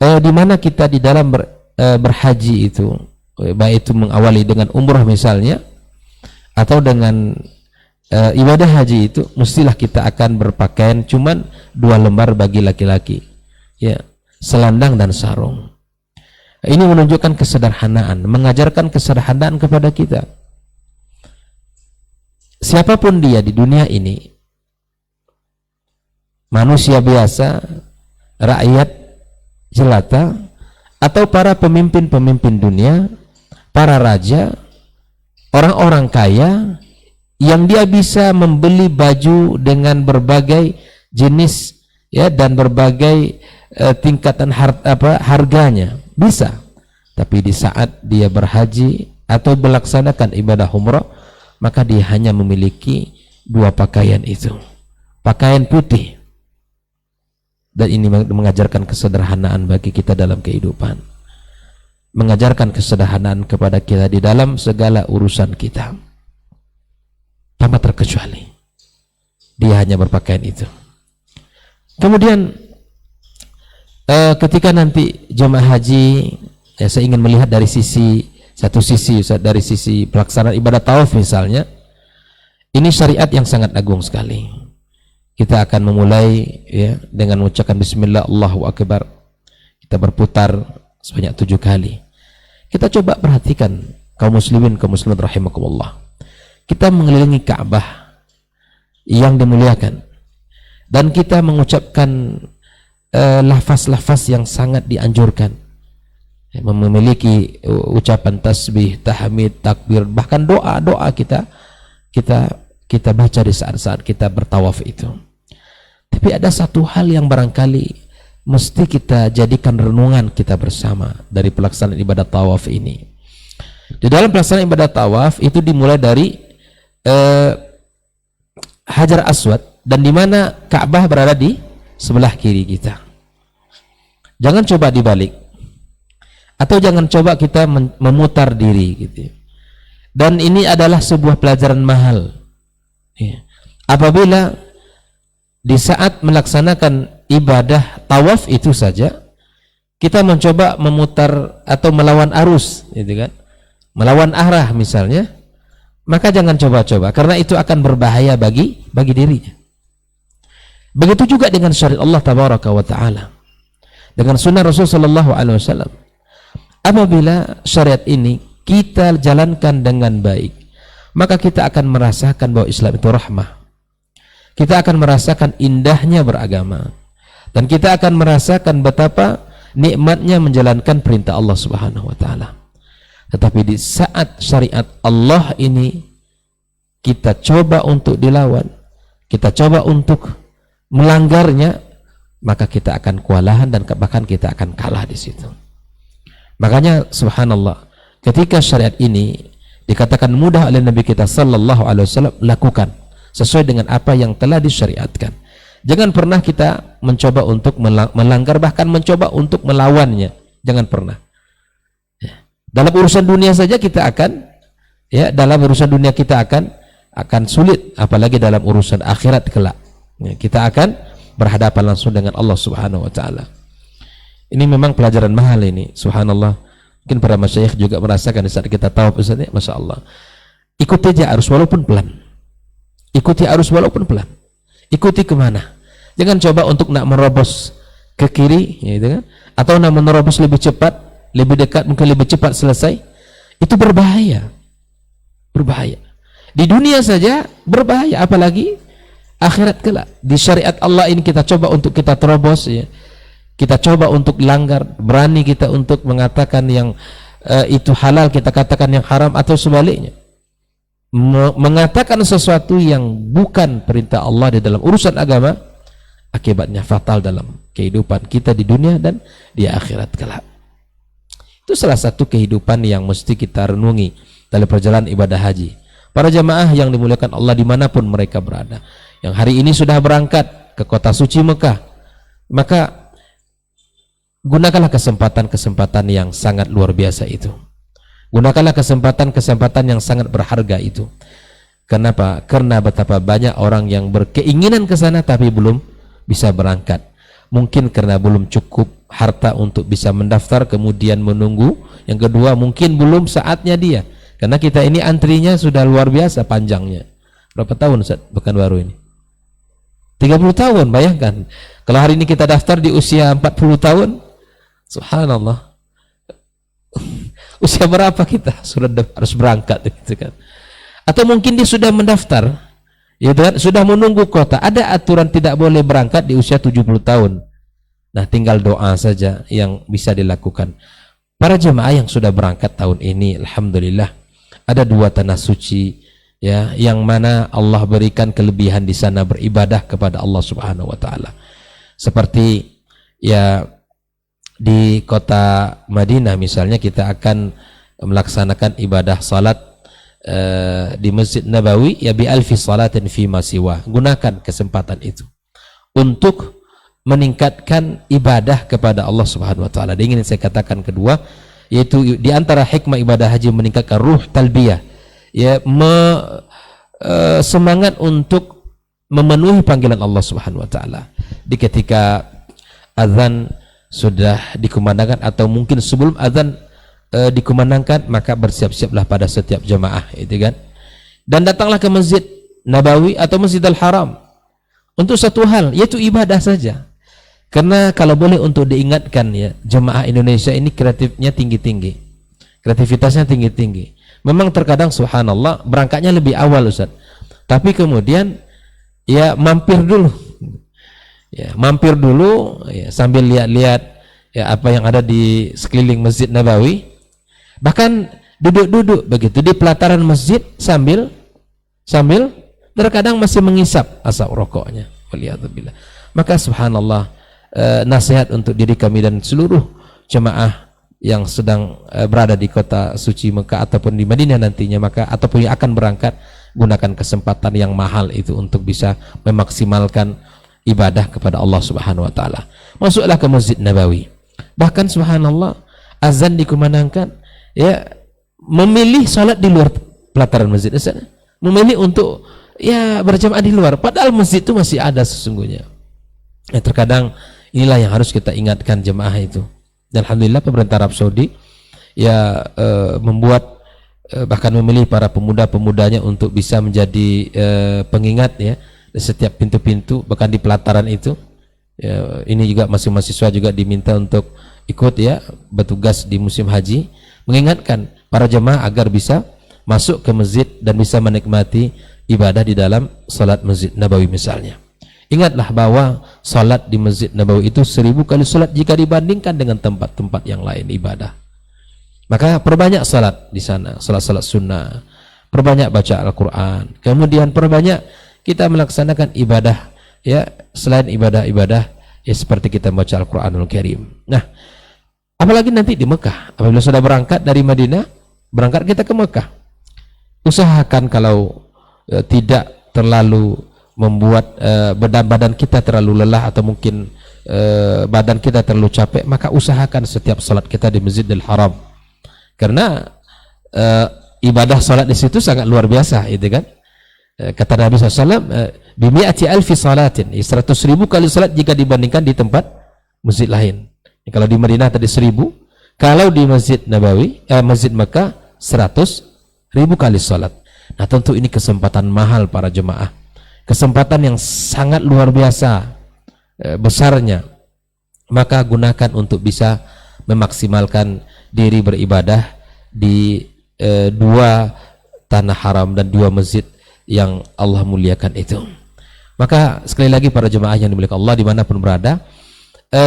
di mana kita di dalam berhaji itu, baik itu mengawali dengan umrah misalnya, atau dengan ibadah haji itu, mestilah kita akan berpakaian cuman 2 lembar bagi laki-laki, ya, selendang dan sarung. Ini menunjukkan kesederhanaan, mengajarkan kesederhanaan kepada kita. Siapapun dia di dunia ini, manusia biasa, rakyat jelata, atau para pemimpin-pemimpin dunia, para raja, orang-orang kaya, yang dia bisa membeli baju dengan berbagai jenis, ya, dan berbagai tingkatan harganya, bisa. Tapi di saat dia berhaji atau melaksanakan ibadah umrah, maka dia hanya memiliki 2 pakaian itu, pakaian putih. Dan ini mengajarkan kesederhanaan bagi kita dalam kehidupan, mengajarkan kesederhanaan kepada kita di dalam segala urusan kita, tanpa terkecuali dia hanya berpakaian itu. Kemudian ketika nanti jemaah haji, ya, saya ingin melihat dari satu sisi dari sisi pelaksanaan ibadah tawaf misalnya. Ini syariat yang sangat agung sekali. Kita akan memulai, ya, dengan mengucapkan bismillah, Allahu akbar. Kita berputar sebanyak 7 kali. Kita coba perhatikan kaum muslimin, kaum muslimat rahimakumullah. Kita mengelilingi Ka'bah yang dimuliakan, dan kita mengucapkan lafaz-lafaz yang sangat dianjurkan, memiliki ucapan tasbih, tahmid, takbir, bahkan doa-doa kita baca di saat-saat kita bertawaf itu. Tapi ada satu hal yang barangkali mesti kita jadikan renungan kita bersama dari pelaksanaan ibadah tawaf ini. Di dalam pelaksanaan ibadah tawaf itu dimulai dari Hajar Aswad dan di mana Ka'bah berada di sebelah kiri kita. Jangan coba dibalik, atau jangan coba kita memutar diri gitu. Dan ini adalah sebuah pelajaran mahal. Ya. Apabila di saat melaksanakan ibadah tawaf itu saja kita mencoba memutar atau melawan arus, gitu kan? Melawan arah misalnya, maka jangan coba-coba karena itu akan berbahaya bagi dirinya. Begitu juga dengan syariat Allah tabaraka wa taala, dengan sunnah Rasul sallallahu alaihi wasallam. Apabila syariat ini kita jalankan dengan baik, maka kita akan merasakan bahwa Islam itu rahmah. Kita akan merasakan indahnya beragama, dan kita akan merasakan betapa nikmatnya menjalankan perintah Allah Subhanahu wa taala. Tetapi di saat syariat Allah ini kita coba untuk dilawan, kita coba untuk melanggarnya, maka kita akan kewalahan dan bahkan kita akan kalah di situ. Makanya subhanallah, ketika syariat ini dikatakan mudah oleh Nabi kita sallallahu alaihi wasallam, lakukan sesuai dengan apa yang telah disyariatkan. Jangan pernah kita mencoba untuk melanggar, bahkan mencoba untuk melawannya. Jangan pernah. Ya. Dalam urusan dunia saja kita akan, ya, dalam urusan dunia kita akan sulit, apalagi dalam urusan akhirat kelak. Ya, kita akan berhadapan langsung dengan Allah Subhanahu wa taala. Ini memang pelajaran mahal ini, subhanallah. Mungkin para masyayikh juga merasakan di saat kita tawaf, Ustaz, Masya Allah. Ikuti aja arus walaupun pelan. Ikuti arus walaupun pelan. Ikuti kemana? Jangan coba untuk nak merobos ke kiri, ya, gitu kan? Atau nak menerobos lebih cepat, lebih dekat, mungkin lebih cepat selesai. Itu berbahaya. Berbahaya. Di dunia saja berbahaya, apalagi akhirat kelak. Di syariat Allah ini kita coba untuk kita terobos, ya. Kita coba untuk langgar, berani kita untuk mengatakan yang itu halal, kita katakan yang haram, atau sebaliknya. Mengatakan sesuatu yang bukan perintah Allah di dalam urusan agama, akibatnya fatal dalam kehidupan kita di dunia dan di akhirat kelak. Itu salah satu kehidupan yang mesti kita renungi dalam perjalanan ibadah haji. Para jamaah yang dimuliakan Allah dimanapun mereka berada, yang hari ini sudah berangkat ke kota suci Mekah, maka gunakanlah kesempatan-kesempatan yang sangat luar biasa itu. Gunakanlah kesempatan-kesempatan yang sangat berharga itu. Kenapa? Karena betapa banyak orang yang berkeinginan ke sana tapi belum bisa berangkat. Mungkin karena belum cukup harta untuk bisa mendaftar, kemudian menunggu. Yang kedua, mungkin belum saatnya dia. Karena kita ini antrinya sudah luar biasa panjangnya. Berapa tahun Ustaz Pekanbaru ini? 30 tahun, bayangkan. Kalau hari ini kita daftar di usia 40 tahun, subhanallah. Usia berapa kita sudah harus berangkat, gitu kan? Atau mungkin dia sudah mendaftar, ya kan? Sudah menunggu kota. Ada aturan tidak boleh berangkat di usia 70 tahun. Nah, tinggal doa saja yang bisa dilakukan. Para jemaah yang sudah berangkat tahun ini, alhamdulillah, ada 2 tanah suci, ya, yang mana Allah berikan kelebihan di sana beribadah kepada Allah Subhanahu wa taala. Seperti ya di kota Madinah misalnya, kita akan melaksanakan ibadah salat di Masjid Nabawi, ya bi alfi salatin fi ma siwa. Gunakan kesempatan itu untuk meningkatkan ibadah kepada Allah Subhanahu wa taala. Dan ingin saya katakan kedua, yaitu di antara hikmah ibadah haji meningkatkan ruh talbiyah, ya, semangat untuk memenuhi panggilan Allah Subhanahu wa taala. Di ketika azan sudah dikumandangkan atau mungkin sebelum azan dikumandangkan, maka bersiap-siaplah pada setiap jamaah, itu kan. Dan datanglah ke Masjid Nabawi atau Masjidil Haram untuk satu hal, yaitu ibadah saja. Karena kalau boleh untuk diingatkan, ya, jemaah Indonesia ini kreatifnya tinggi-tinggi. Kreativitasnya tinggi-tinggi. Memang terkadang subhanallah berangkatnya lebih awal, Ustaz. Tapi kemudian ya mampir dulu. Ya, mampir dulu, ya, sambil lihat-lihat, ya, apa yang ada di sekeliling Masjid Nabawi. Bahkan duduk-duduk begitu di pelataran masjid sambil terkadang masih mengisap asap rokoknya. Waliyadzubillah. Maka subhanallah, nasihat untuk diri kami dan seluruh jemaah yang sedang berada di kota suci Mekah ataupun di Madinah nantinya, maka ataupun yang akan berangkat, gunakan kesempatan yang mahal itu untuk bisa memaksimalkan ibadah kepada Allah Subhanahu wa taala. Masuklah ke Masjid Nabawi. Bahkan subhanallah, azan dikumandangkan, ya, memilih salat di luar pelataran masjid, memilih untuk ya berjamaah di luar, padahal masjid itu masih ada sesungguhnya. Ya, terkadang inilah yang harus kita ingatkan jemaah itu. Dan alhamdulillah pemerintah Arab Saudi ya membuat bahkan memilih para pemuda-pemudanya untuk bisa menjadi pengingat ya di setiap pintu-pintu, bahkan di pelataran itu ya, ini juga masing mahasiswa juga diminta untuk ikut ya bertugas di musim haji, mengingatkan para jemaah agar bisa masuk ke masjid dan bisa menikmati ibadah di dalam salat Masjid Nabawi misalnya. Ingatlah bahwa salat di Masjid Nabawi itu 1000 kali salat jika dibandingkan dengan tempat-tempat yang lain ibadah. Maka perbanyak salat di sana, salat-salat sunnah, perbanyak baca Al-Quran, kemudian perbanyak kita melaksanakan ibadah ya selain ibadah-ibadah ya seperti kita baca Al-Quranul Karim. Nah, apalagi nanti di Mekah, apabila sudah berangkat dari Madinah, berangkat kita ke Mekah, usahakan kalau tidak terlalu membuat badan kita terlalu lelah atau mungkin badan kita terlalu capek, maka usahakan setiap salat kita di Masjidil Haram. Karena ibadah salat di situ sangat luar biasa, itu kan? Kata Nabi SAW, bimi'ati alfi salatin, 100.000 kali salat jika dibandingkan di tempat masjid lain. Kalau di Madinah tadi 1000, kalau di Masjid Nabawi, Masjid Mekah 100.000 kali salat. Nah, tentu ini kesempatan mahal para jemaah, kesempatan yang sangat luar biasa besarnya. Maka gunakan untuk bisa memaksimalkan diri beribadah di dua tanah haram dan dua masjid yang Allah muliakan itu. Maka sekali lagi para jemaah yang dimuliakan Allah dimanapun berada,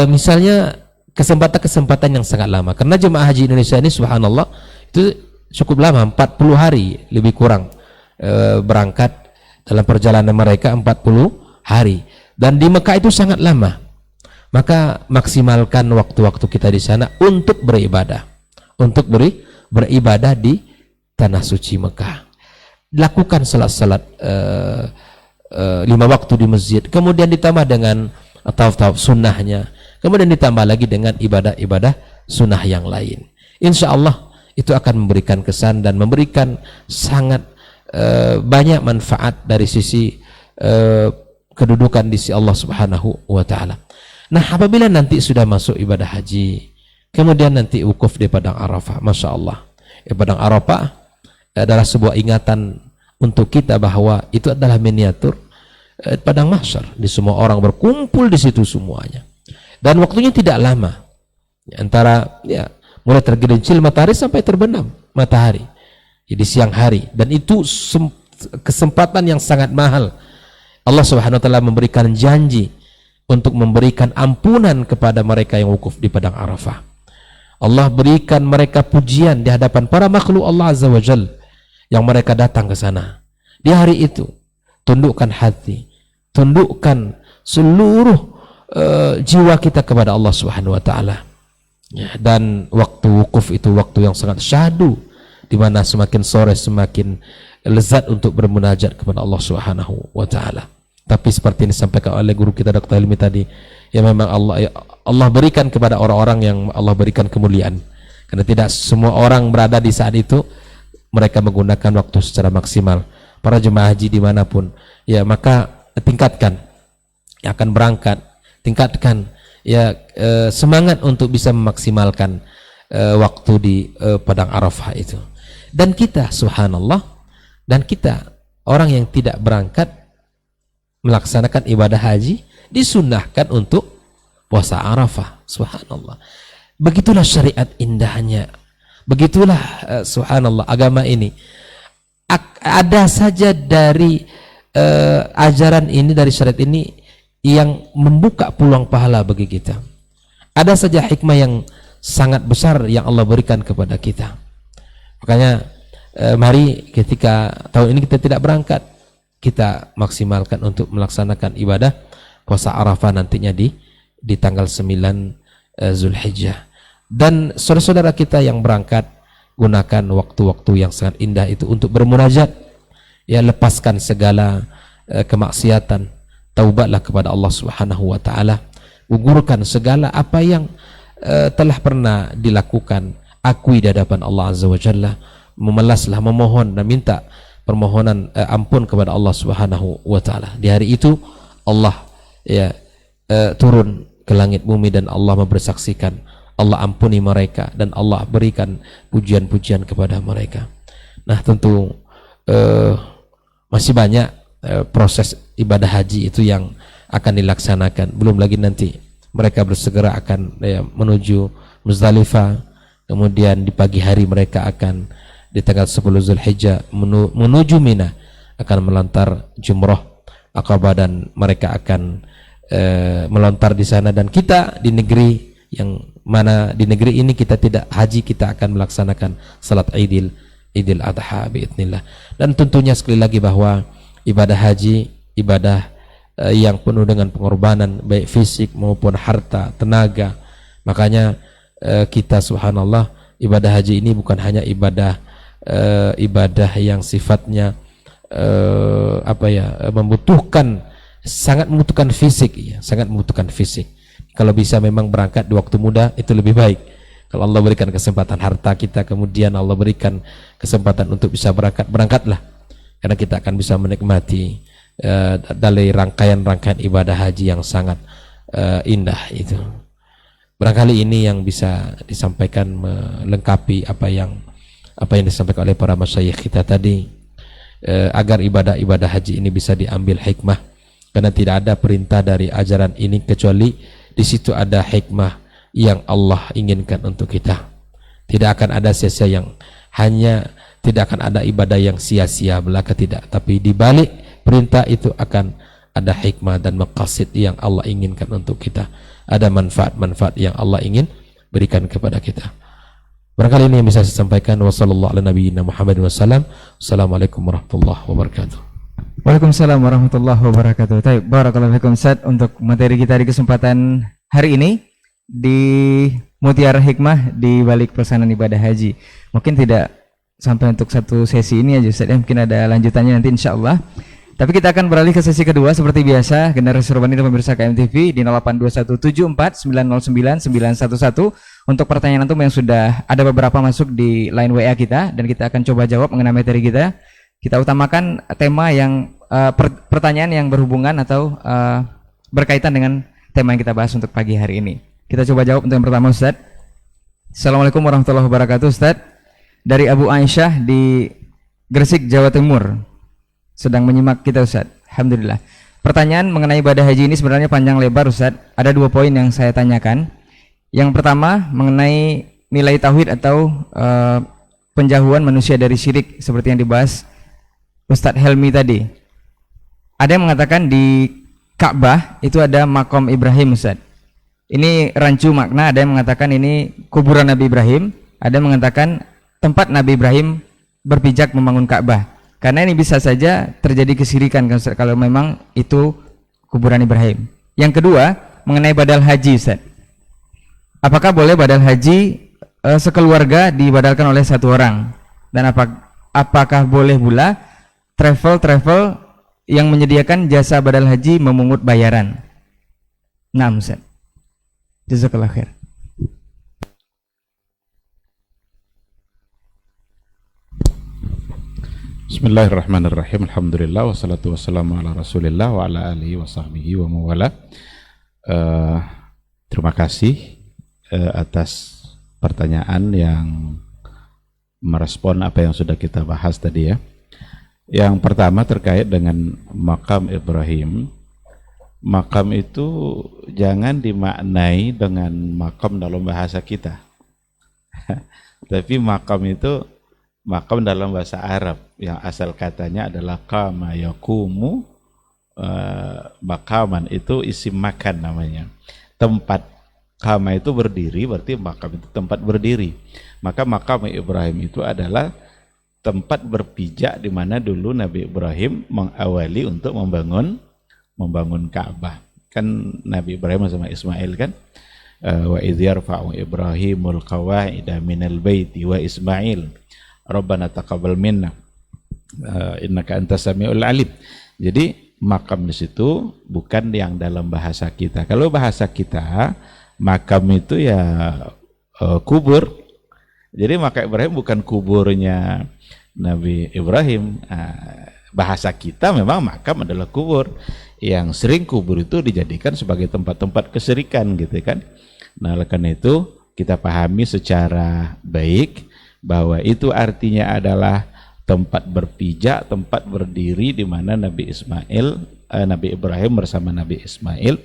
misalnya kesempatan-kesempatan yang sangat lama, karena jemaah haji Indonesia ini subhanallah itu cukup lama, 40 hari lebih kurang berangkat dalam perjalanan mereka 40 hari, dan di Mekah itu sangat lama. Maka maksimalkan waktu-waktu kita di sana untuk beribadah, untuk beribadah di tanah suci Mekah. Lakukan salat-salat 5 waktu di masjid, kemudian ditambah dengan tawaf-tawaf sunnahnya, kemudian ditambah lagi dengan ibadah-ibadah sunnah yang lain. Insya Allah itu akan memberikan kesan dan memberikan sangat banyak manfaat dari sisi kedudukan di sisi Allah Subhanahu wa taala. Nah, apabila nanti sudah masuk ibadah haji, kemudian nanti wukuf di Padang Arafah, Masya Allah, Padang Arafah adalah sebuah ingatan untuk kita bahwa itu adalah miniatur Padang Mahsyar. Di semua orang berkumpul di situ semuanya, dan waktunya tidak lama, antara ya mulai tergelincir matahari sampai terbenam matahari di siang hari, dan itu kesempatan yang sangat mahal. Allah Subhanahu wa taala memberikan janji untuk memberikan ampunan kepada mereka yang wukuf di Padang Arafah. Allah berikan mereka pujian di hadapan para makhluk Allah Azza wa Jalla yang mereka datang ke sana. Di hari itu tundukkan hati, tundukkan seluruh jiwa kita kepada Allah Subhanahu wa taala. Ya, dan waktu wukuf itu waktu yang sangat syahdu, di mana semakin sore semakin lezat untuk bermunajat kepada Allah Subhanahu wa taala. Tapi seperti ini disampaikan oleh guru kita Dr. Hilmi tadi, ya memang Allah berikan kepada orang-orang yang Allah berikan kemuliaan, karena tidak semua orang berada di saat itu mereka menggunakan waktu secara maksimal. Para jemaah haji dimanapun, ya maka tingkatkan yang akan berangkat, tingkatkan ya semangat untuk bisa memaksimalkan waktu di Padang Arafah itu. Dan kita subhanallah, dan kita orang yang tidak berangkat melaksanakan ibadah haji disunnahkan untuk puasa Arafah. Subhanallah, begitulah syariat indahnya, begitulah subhanallah agama ini. Ada saja dari ajaran ini, dari syariat ini yang membuka peluang pahala bagi kita. Ada saja hikmah yang sangat besar yang Allah berikan kepada kita. Makanya mari ketika tahun ini kita tidak berangkat, kita maksimalkan untuk melaksanakan ibadah puasa Arafah nantinya di tanggal 9 Zulhijjah. Dan saudara-saudara kita yang berangkat, gunakan waktu-waktu yang sangat indah itu untuk bermunajat Ya, lepaskan segala kemaksiatan, taubatlah kepada Allah Subhanahu wa taala, gugurkan segala apa yang telah pernah dilakukan, akui di hadapan Allah Azza wa Jalla, memelaslah, memohon dan minta permohonan ampun kepada Allah Subhanahu wa taala. Di hari itu Allah turun ke langit bumi dan Allah mempersaksikan, Allah ampuni mereka dan Allah berikan pujian-pujian kepada mereka. Nah, tentu masih banyak proses ibadah haji itu yang akan dilaksanakan. Belum lagi nanti mereka bersegera akan menuju Muzdalifah, kemudian di pagi hari mereka akan di tanggal 10 Zulhijjah menuju Mina, akan melontar jumrah Aqabah dan mereka akan melontar di sana. Dan kita di negeri yang mana di negeri ini kita tidak haji, kita akan melaksanakan salat Idul Adha biidznillah. Dan tentunya sekali lagi bahwa ibadah haji ibadah yang penuh dengan pengorbanan baik fisik maupun harta, tenaga. Makanya kita subhanallah, ibadah haji ini bukan hanya ibadah yang sifatnya sangat membutuhkan fisik, ya, sangat membutuhkan fisik. Kalau bisa memang berangkat di waktu muda itu lebih baik. Kalau Allah berikan kesempatan harta kita, kemudian Allah berikan kesempatan untuk bisa berangkatlah, karena kita akan bisa menikmati dari rangkaian ibadah haji yang sangat indah itu. Barangkali ini yang bisa disampaikan melengkapi apa yang disampaikan oleh para masyayikh kita tadi, agar ibadah haji ini bisa diambil hikmah, karena tidak ada perintah dari ajaran ini kecuali di situ ada hikmah yang Allah inginkan untuk kita. Tidak akan ada sia-sia tidak akan ada ibadah yang sia-sia belaka, tidak. Tapi di balik perintah itu akan ada hikmah dan maqasid yang Allah inginkan untuk kita. Ada manfaat-manfaat yang Allah ingin berikan kepada kita. Barangkali ini yang bisa saya sampaikan. Wassallallahu ala nabiyyina Muhammad wasallam. Assalamualaikum warahmatullahi wabarakatuh. Waalaikumsalam warahmatullahi wabarakatuh. Baik, barakallahu fikum Ustaz untuk materi kita di kesempatan hari ini di Mutiara Hikmah di balik pelaksanaan ibadah haji. Mungkin tidak sampai untuk satu sesi ini aja Ustaz, mungkin ada lanjutannya nanti insyaallah. Tapi kita akan beralih ke sesi kedua seperti biasa. Generasi Robani dan pemirsa KMTV di 082174909911 untuk pertanyaan antum yang sudah ada beberapa masuk di line WA kita, dan kita akan coba jawab mengenai materi kita. Kita utamakan tema yang pertanyaan yang berhubungan atau berkaitan dengan tema yang kita bahas untuk pagi hari ini. Kita coba jawab untuk yang pertama Ustaz. Assalamualaikum warahmatullahi wabarakatuh Ustaz. Dari Abu Aisyah di Gresik, Jawa Timur, sedang menyimak kita Ustaz. Alhamdulillah. Pertanyaan mengenai ibadah haji ini sebenarnya panjang lebar Ustaz. Ada 2 poin yang saya tanyakan. Yang pertama mengenai nilai tauhid atau penjauhan manusia dari syirik seperti yang dibahas Ustadz Helmi tadi. Ada yang mengatakan di Ka'bah itu ada makom Ibrahim Ustaz. Ini rancu makna. Ada yang mengatakan ini kuburan Nabi Ibrahim. Ada yang mengatakan tempat Nabi Ibrahim berpijak membangun Ka'bah. Karena ini bisa saja terjadi kesyirikan kalau memang itu kuburan Ibrahim. Yang kedua mengenai badal haji Ustaz. Apakah boleh badal haji sekeluarga dibadalkan oleh satu orang? Dan apakah boleh pula travel yang menyediakan jasa badal haji memungut bayaran? Nah Ustaz, jazakallah khair. Bismillahirrahmanirrahim. Alhamdulillah wassalatu wassalamu ala Rasulillah wa ala alihi wa sahbihi wa mawala. Terima kasih atas pertanyaan yang merespon apa yang sudah kita bahas tadi ya. Yang pertama terkait dengan makam Ibrahim. Makam itu jangan dimaknai dengan makam dalam bahasa kita. Tapi makam itu makam dalam bahasa Arab yang asal katanya adalah qama yaqumu, makaman itu isim makan namanya. Tempat qama itu berdiri, berarti makam itu tempat berdiri. Maka makam Ibrahim itu adalah tempat berpijak di mana dulu Nabi Ibrahim mengawali untuk membangun Ka'bah. Kan Nabi Ibrahim sama Ismail kan, wa idh yarfa'u Ibrahimul qawa'ida minal baiti wa Ismail Rabbana taqabbal minna. innaka antas samiul alim. Jadi makam di situ bukan yang dalam bahasa kita. Kalau bahasa kita, makam itu ya kubur. Jadi makam Ibrahim bukan kuburnya Nabi Ibrahim. Bahasa kita memang makam adalah kubur. Yang sering kubur itu dijadikan sebagai tempat-tempat kesyirikan gitu kan. Nah, oleh karena itu kita pahami secara baik bahwa itu artinya adalah tempat berpijak, tempat berdiri di mana Nabi Ibrahim bersama Nabi Ismail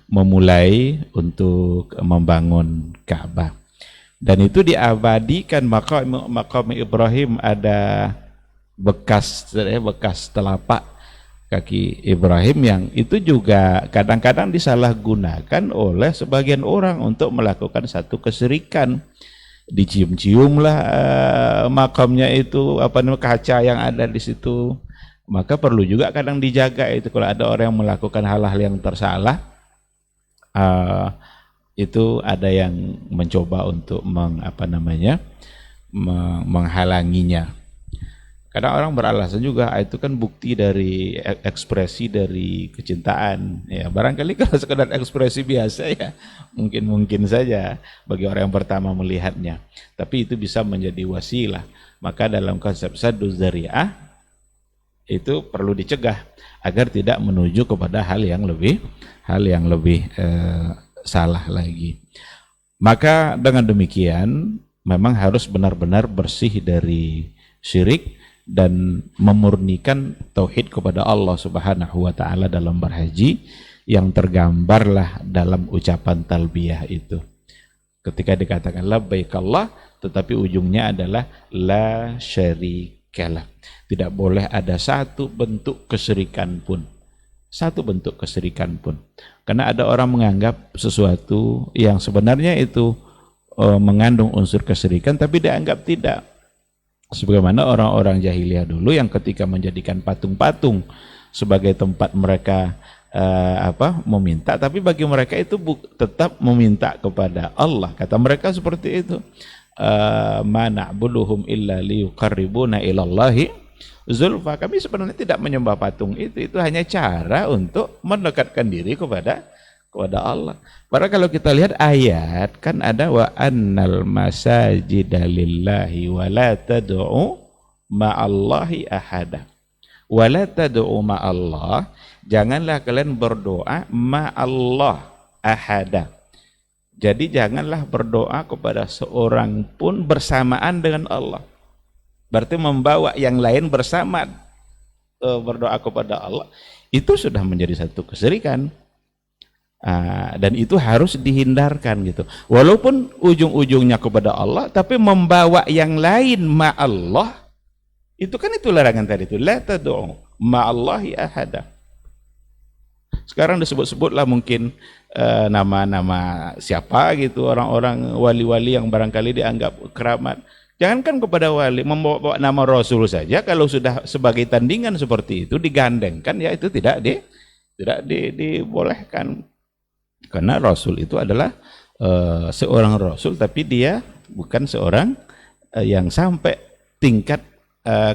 memulai untuk membangun Ka'bah. Dan itu diabadikan, maqam Ibrahim ada bekas telapak kaki Ibrahim yang itu juga kadang-kadang disalahgunakan oleh sebagian orang untuk melakukan satu kesyirikan. Dicium-ciumlah makamnya itu, kaca yang ada di situ. Maka perlu juga kadang dijaga itu kalau ada orang yang melakukan hal-hal yang tersalah. Itu ada yang mencoba untuk menghalanginya. Kadang orang beralasan juga itu kan bukti dari ekspresi dari kecintaan. Ya, barangkali kalau sekedar ekspresi biasa ya mungkin saja bagi orang yang pertama melihatnya. Tapi itu bisa menjadi wasilah. Maka dalam konsep saddu dzari'ah itu perlu dicegah agar tidak menuju kepada hal yang lebih salah lagi. Maka dengan demikian memang harus benar-benar bersih dari syirik dan memurnikan tauhid kepada Allah Subhanahu wa taala dalam berhaji yang tergambarlah dalam ucapan talbiyah itu. Ketika dikatakan labbaik Allah tetapi ujungnya adalah la syarikalah. Tidak boleh ada satu bentuk kesyirikan pun. Satu bentuk kesyirikan pun. Karena ada orang menganggap sesuatu yang sebenarnya itu mengandung unsur kesyirikan tapi dianggap tidak. Sebagaimana orang-orang jahiliyah dulu yang ketika menjadikan patung-patung sebagai tempat mereka meminta, tapi bagi mereka itu tetap meminta kepada Allah. Kata mereka seperti itu. Ma na'buduhum illa liyuqarribuna ilallahi zulfa. Kami sebenarnya tidak menyembah patung itu hanya cara untuk mendekatkan diri kepada Allah. Padahal kalau kita lihat ayat kan ada wa annal masajida lillahi wa la tad'u ma'allahi ahada. Wa la tad'u ma'allah, janganlah kalian berdoa ma'allah ahada. Jadi janganlah berdoa kepada seorang pun bersamaan dengan Allah. Berarti membawa yang lain bersama berdoa kepada Allah itu sudah menjadi satu kesyirikan. Dan itu harus dihindarkan gitu. Walaupun ujung-ujungnya kepada Allah, tapi membawa yang lain ma'allah, itu kan itu larangan tadi itu. La tad'u ma'allahi ahada. Sekarang disebut-sebutlah mungkin nama-nama siapa gitu, orang-orang wali-wali yang barangkali dianggap keramat. Jangankan kepada wali, membawa nama Rasul saja kalau sudah sebagai tandingan seperti itu digandengkan, ya itu tidak dibolehkan. Karena Rasul itu adalah seorang Rasul, tapi dia bukan seorang yang sampai tingkat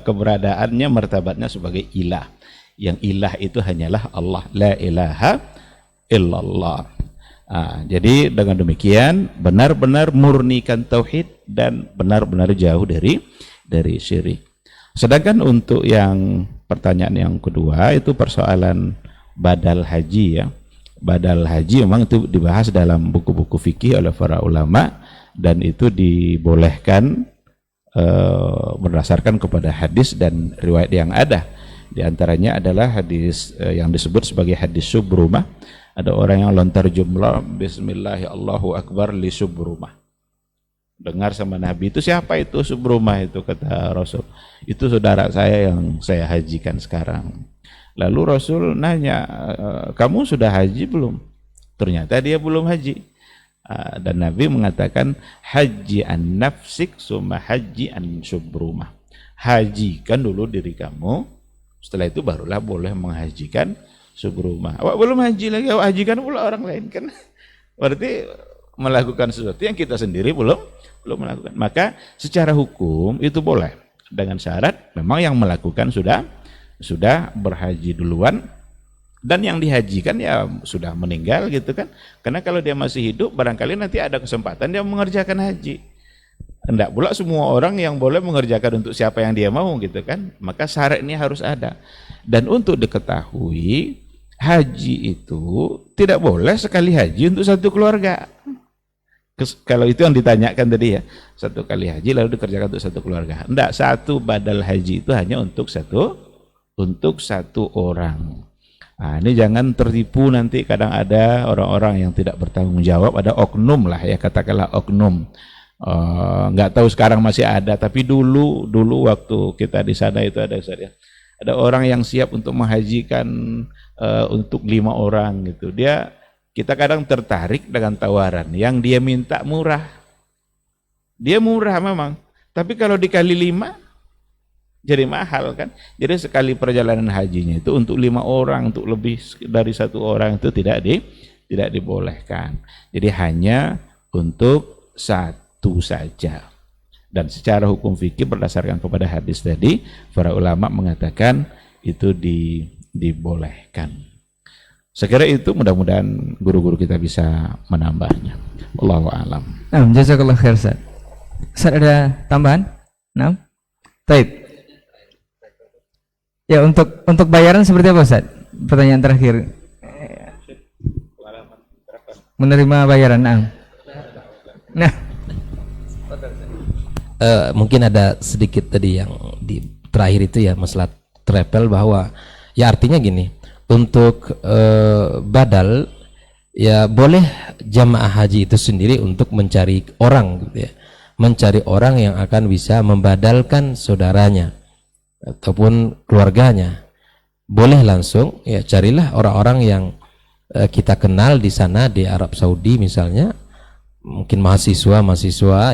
keberadaannya, martabatnya sebagai ilah. Yang ilah itu hanyalah Allah, la ilaha illallah. Jadi dengan demikian benar-benar murnikan tauhid dan benar-benar jauh dari syirik. Sedangkan untuk yang pertanyaan yang kedua itu persoalan badal haji ya. Badal haji memang itu dibahas dalam buku-buku fikih oleh para ulama dan itu dibolehkan berdasarkan kepada hadis dan riwayat yang ada. Di antaranya adalah hadis yang disebut sebagai hadis subrumah. Ada orang yang lontar jumlah bismillahi Allahu akbar li subrumah. Dengar sama Nabi, itu siapa itu subrumah itu, kata Rasul. Itu saudara saya yang saya hajikan sekarang. Lalu Rasul nanya, kamu sudah haji belum? Ternyata dia belum haji. Dan Nabi mengatakan, haji an nafsik summa haji an subrumah. Hajikan dulu diri kamu, setelah itu barulah boleh menghajikan subrumah. Awak belum haji lagi, awak hajikan pula orang lain kan? Berarti melakukan sesuatu yang kita sendiri belum melakukan. Maka secara hukum itu boleh. dengan syarat memang yang melakukan sudah berhaji duluan, dan yang dihajikan ya sudah meninggal gitu kan. Karena kalau dia masih hidup barangkali nanti ada kesempatan dia mengerjakan haji. Hendak pula semua orang yang boleh mengerjakan untuk siapa yang dia mau gitu kan. Maka syarat ini harus ada. Dan untuk diketahui, haji itu tidak boleh sekali haji untuk satu keluarga. Kalau itu yang ditanyakan tadi ya, satu kali haji lalu dikerjakan untuk satu keluarga. Hendak, satu badal haji itu hanya untuk satu orang. Nah, ini jangan tertipu nanti, kadang ada orang-orang yang tidak bertanggung jawab, ada oknum lah ya, katakanlah oknum. Nggak tahu sekarang masih ada, tapi dulu waktu kita di sana itu ada orang yang siap untuk menghajikan untuk 5 orang gitu. Kita kadang tertarik dengan tawaran yang dia minta murah. Dia murah memang, tapi kalau dikali 5 jadi mahal kan. Jadi sekali perjalanan hajinya itu untuk 5 orang, untuk lebih dari 1 orang itu tidak dibolehkan. Jadi hanya untuk 1 saja. Dan secara hukum fikih berdasarkan kepada hadis tadi, para ulama mengatakan itu dibolehkan. Sekira itu, mudah-mudahan guru-guru kita bisa menambahnya. Wallahu a'lam. Jazakallah khair Ustaz. Ustaz ada tambahan? Nah. Baik. Ya, untuk bayaran seperti apa Ustaz? Pertanyaan terakhir. Menerima bayaran, nah. Mungkin ada sedikit tadi yang di terakhir itu ya, masalah travel, bahwa ya artinya gini, untuk badal ya boleh jamaah haji itu sendiri untuk mencari orang gitu ya, mencari orang yang akan bisa membadalkan saudaranya ataupun keluarganya. Boleh langsung ya, carilah orang-orang yang kita kenal di sana, di Arab Saudi misalnya, mungkin mahasiswa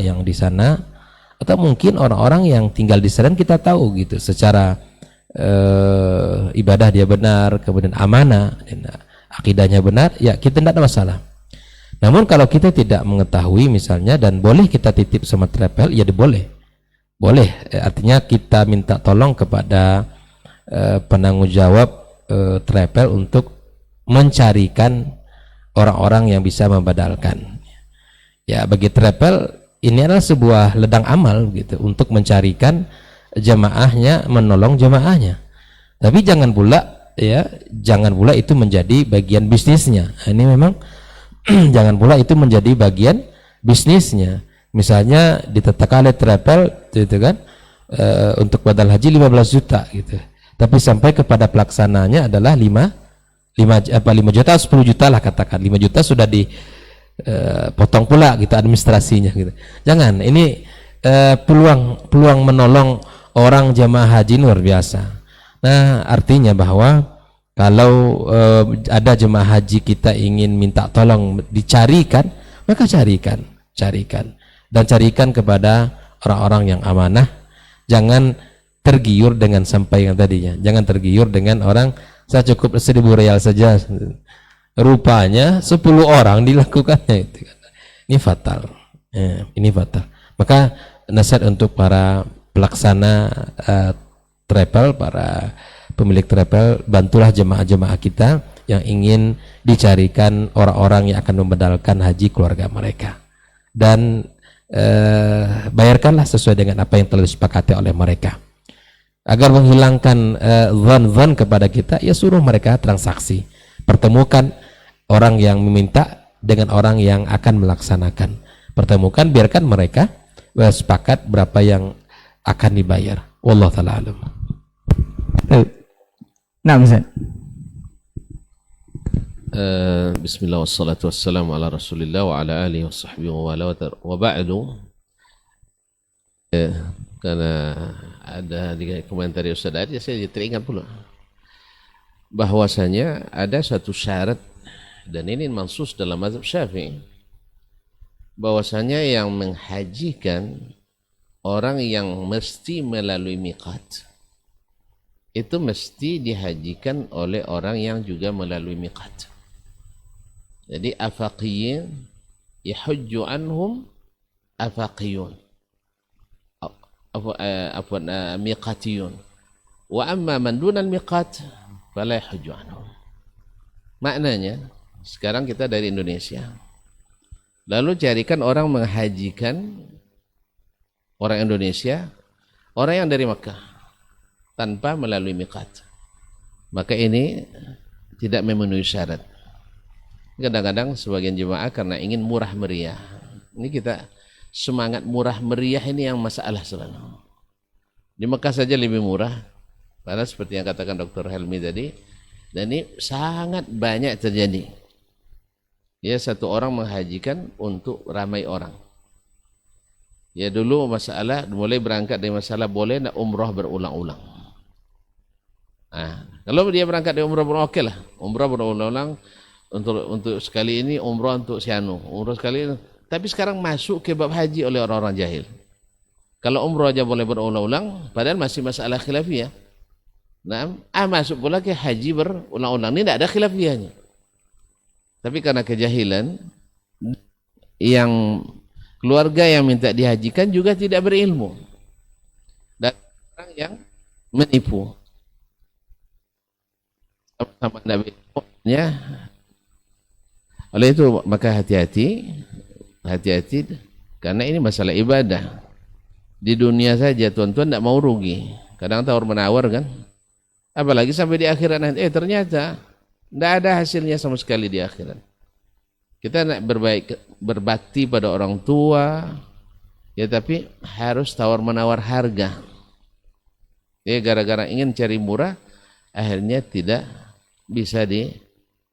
yang di sana, atau mungkin orang-orang yang tinggal di sana kita tahu gitu secara ibadah dia benar, kemudian amanah, akidahnya benar, ya kita tidak ada masalah. Namun kalau kita tidak mengetahui misalnya dan boleh kita titip sama travel, ya boleh, artinya kita minta tolong kepada penanggung jawab travel untuk mencarikan orang-orang yang bisa membadalkan. Ya, bagi travel ini adalah sebuah ledang amal gitu untuk mencarikan jamaahnya, menolong jamaahnya. Tapi jangan pula itu menjadi bagian bisnisnya. Ini memang jangan pula itu menjadi bagian bisnisnya. Misalnya ditetapkan oleh travel gitu kan, untuk badal haji 15 juta gitu. Tapi sampai kepada pelaksananya adalah 5 juta, 10 juta lah katakan. 5 juta sudah potong pula gitu administrasinya gitu. Jangan, ini peluang menolong orang jamaah haji luar biasa. Nah, artinya bahwa kalau ada jemaah haji kita ingin minta tolong dicarikan, maka carikan dan carikan kepada orang-orang yang amanah. Jangan tergiur dengan sampai yang tadinya. Jangan tergiur dengan orang saya cukup 1.000 rial saja. Rupanya 10 orang dilakukannya itu. Ini fatal. Ini fatal. Maka nasihat untuk para pelaksana travel, para pemilik travel, bantulah jemaah-jemaah kita yang ingin dicarikan orang-orang yang akan membadalkan haji keluarga mereka, dan bayarkanlah sesuai dengan apa yang telah disepakati oleh mereka. Agar menghilangkan zon kepada kita, ya suruh mereka transaksi, pertemukan orang yang meminta dengan orang yang akan melaksanakan, pertemukan, biarkan mereka sepakat berapa yang akan dibayar. Wallahu ta'ala alam. Nah, Ustaz. Bismillah wassalatu wassalamu ala Rasulillah wa ala alihi wa sahbihi wa ba'du. Karena ada di komentar Ustaz tadi, saya teringat pula bahwasanya ada satu syarat, dan ini mansus dalam mazhab Syafi'i, bahwasanya yang menghajikan orang yang mesti melalui miqat itu mesti dihajikan oleh orang yang juga melalui miqat. Jadi afaqiyin yahujju anhum afaqiyun. miqatiyun. Wa amma man dunal miqat fala yahujju anhum. Maknanya, sekarang kita dari Indonesia. Lalu carikan orang menghajikan orang Indonesia, orang yang dari Makkah tanpa melalui miqat. Maka ini tidak memenuhi syarat. Kadang-kadang sebagian jemaah karena ingin murah meriah. Ini kita semangat murah meriah ini yang masalah sebenarnya. Di Mekah saja lebih murah. Karena seperti yang katakan Dr. Helmi tadi, dan ini sangat banyak terjadi. Ya, satu orang menghajikan untuk ramai orang. Ya, dulu masalah mulai berangkat dari masalah boleh nak umrah berulang-ulang. Nah, kalau dia berangkat dari umrah berulang, oke lah, umrah berulang-ulang untuk sekali ini, umrah untuk sianu, umrah sekali ini. Tapi sekarang masuk ke bab haji oleh orang-orang jahil. Kalau umrah aja boleh berulang-ulang, padahal masih masalah khilafiyah. Nah, masuk pula ke haji berulang-ulang. Ini tidak ada khilafiyahnya. Tapi karena kejahilan, yang keluarga yang minta dihajikan juga tidak berilmu. Dan orang yang menipu. Sama Nabi ya. Oleh itu maka hati-hati karena ini masalah ibadah. Di dunia saja tuan-tuan tidak mau rugi. Kadang tawar menawar kan. Apalagi sampai di akhirat nanti ternyata tidak ada hasilnya sama sekali di akhirat. Kita nak berbakti pada orang tua ya, tapi harus tawar menawar harga. Ya, gara-gara ingin cari murah akhirnya tidak bisa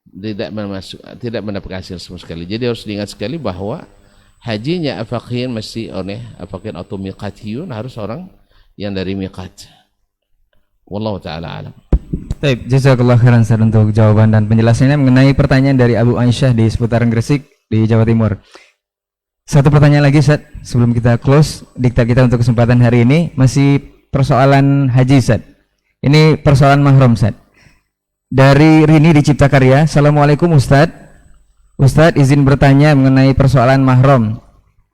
tidak mendapat hasil sama sekali. Jadi harus diingat sekali bahwa hajinya afaqihin mesti oleh afaqihin atau miqatiyun, harus orang yang dari miqat. Wallahu taala alam. Baik, jazakallah khairan Ustaz untuk jawaban dan penjelasannya mengenai pertanyaan dari Abu Aisyah di seputaran Gresik di Jawa Timur. Satu pertanyaan lagi Ustaz sebelum kita close diktat kita untuk kesempatan hari ini, masih persoalan haji Ustaz. Ini persoalan mahram Ustaz. Dari Rini di Cipta Karya. Assalamualaikum Ustaz. Ustaz izin bertanya mengenai persoalan mahram.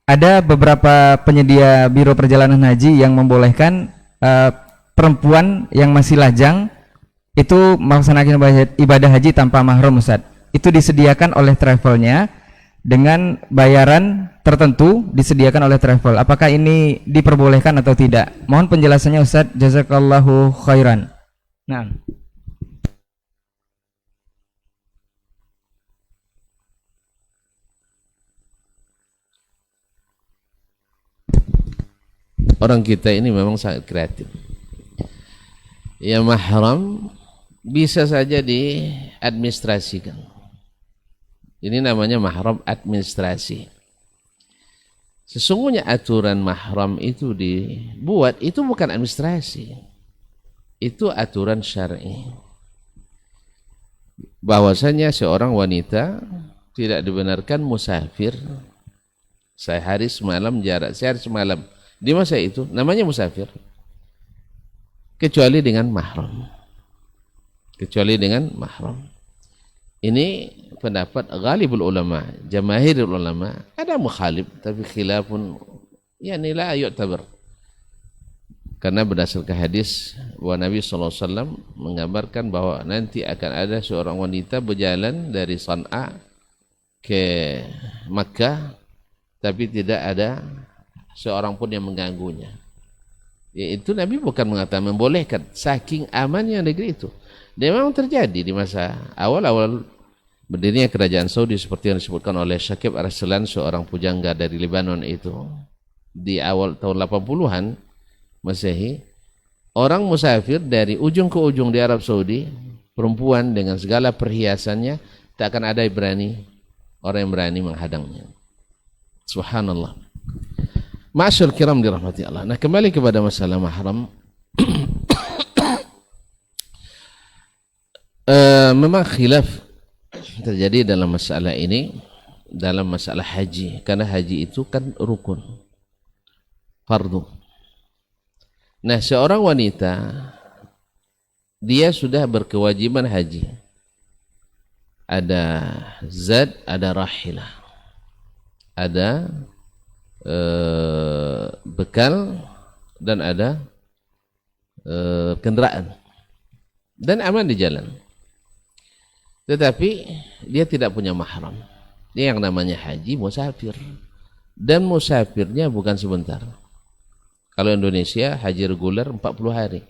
Ada beberapa penyedia biro perjalanan haji yang membolehkan perempuan yang masih lajang itu melaksanakan ibadah haji tanpa mahram Ustaz. Itu disediakan oleh travelnya dengan bayaran tertentu disediakan oleh travel. Apakah ini diperbolehkan atau tidak? Mohon penjelasannya Ustaz. Jazakallahu khairan. Nah. Orang kita ini memang sangat kreatif. Ya, mahram bisa saja diadministrasikan. Ini namanya mahram administrasi. Sesungguhnya aturan mahram itu dibuat, itu bukan administrasi. Itu aturan syar'i. Bahwasanya seorang wanita tidak dibenarkan musafir sehari semalam jarak sehari semalam. Di masa itu namanya musafir kecuali dengan mahram. Kecuali dengan mahram. Ini pendapat ghalibul ulama, jamaahirul ulama. Ada mukhalif tapi khilafun yani la yu'tabar. Karena berdasarkan hadis bahwa Nabi SAW menggambarkan bahwa nanti akan ada seorang wanita berjalan dari San'a ke Makkah tapi tidak ada seorang pun yang mengganggunya. Yaitu Nabi bukan mengatakan membolehkan, saking amannya negeri itu. Dan memang terjadi di masa awal-awal berdirinya kerajaan Saudi seperti yang disebutkan oleh Syakib Arslan, seorang pujangga dari Lebanon itu. Di awal tahun 80-an Masehi, orang musafir dari ujung ke ujung di Arab Saudi, perempuan dengan segala perhiasannya, tak akan ada orang yang berani menghadangnya. Subhanallah. Ma'asyar kiram dirahmati Allah. Nah, kembali kepada masalah mahram. Memang khilaf terjadi dalam masalah ini, dalam masalah haji, karena haji itu kan rukun, fardu. Nah, seorang wanita dia sudah berkewajiban haji. Ada zad, ada rahilah, ada bekal dan ada kendaraan dan aman di jalan. Tetapi dia tidak punya mahram. Dia yang namanya haji musafir. Dan musafirnya bukan sebentar. Kalau Indonesia haji reguler 40 hari.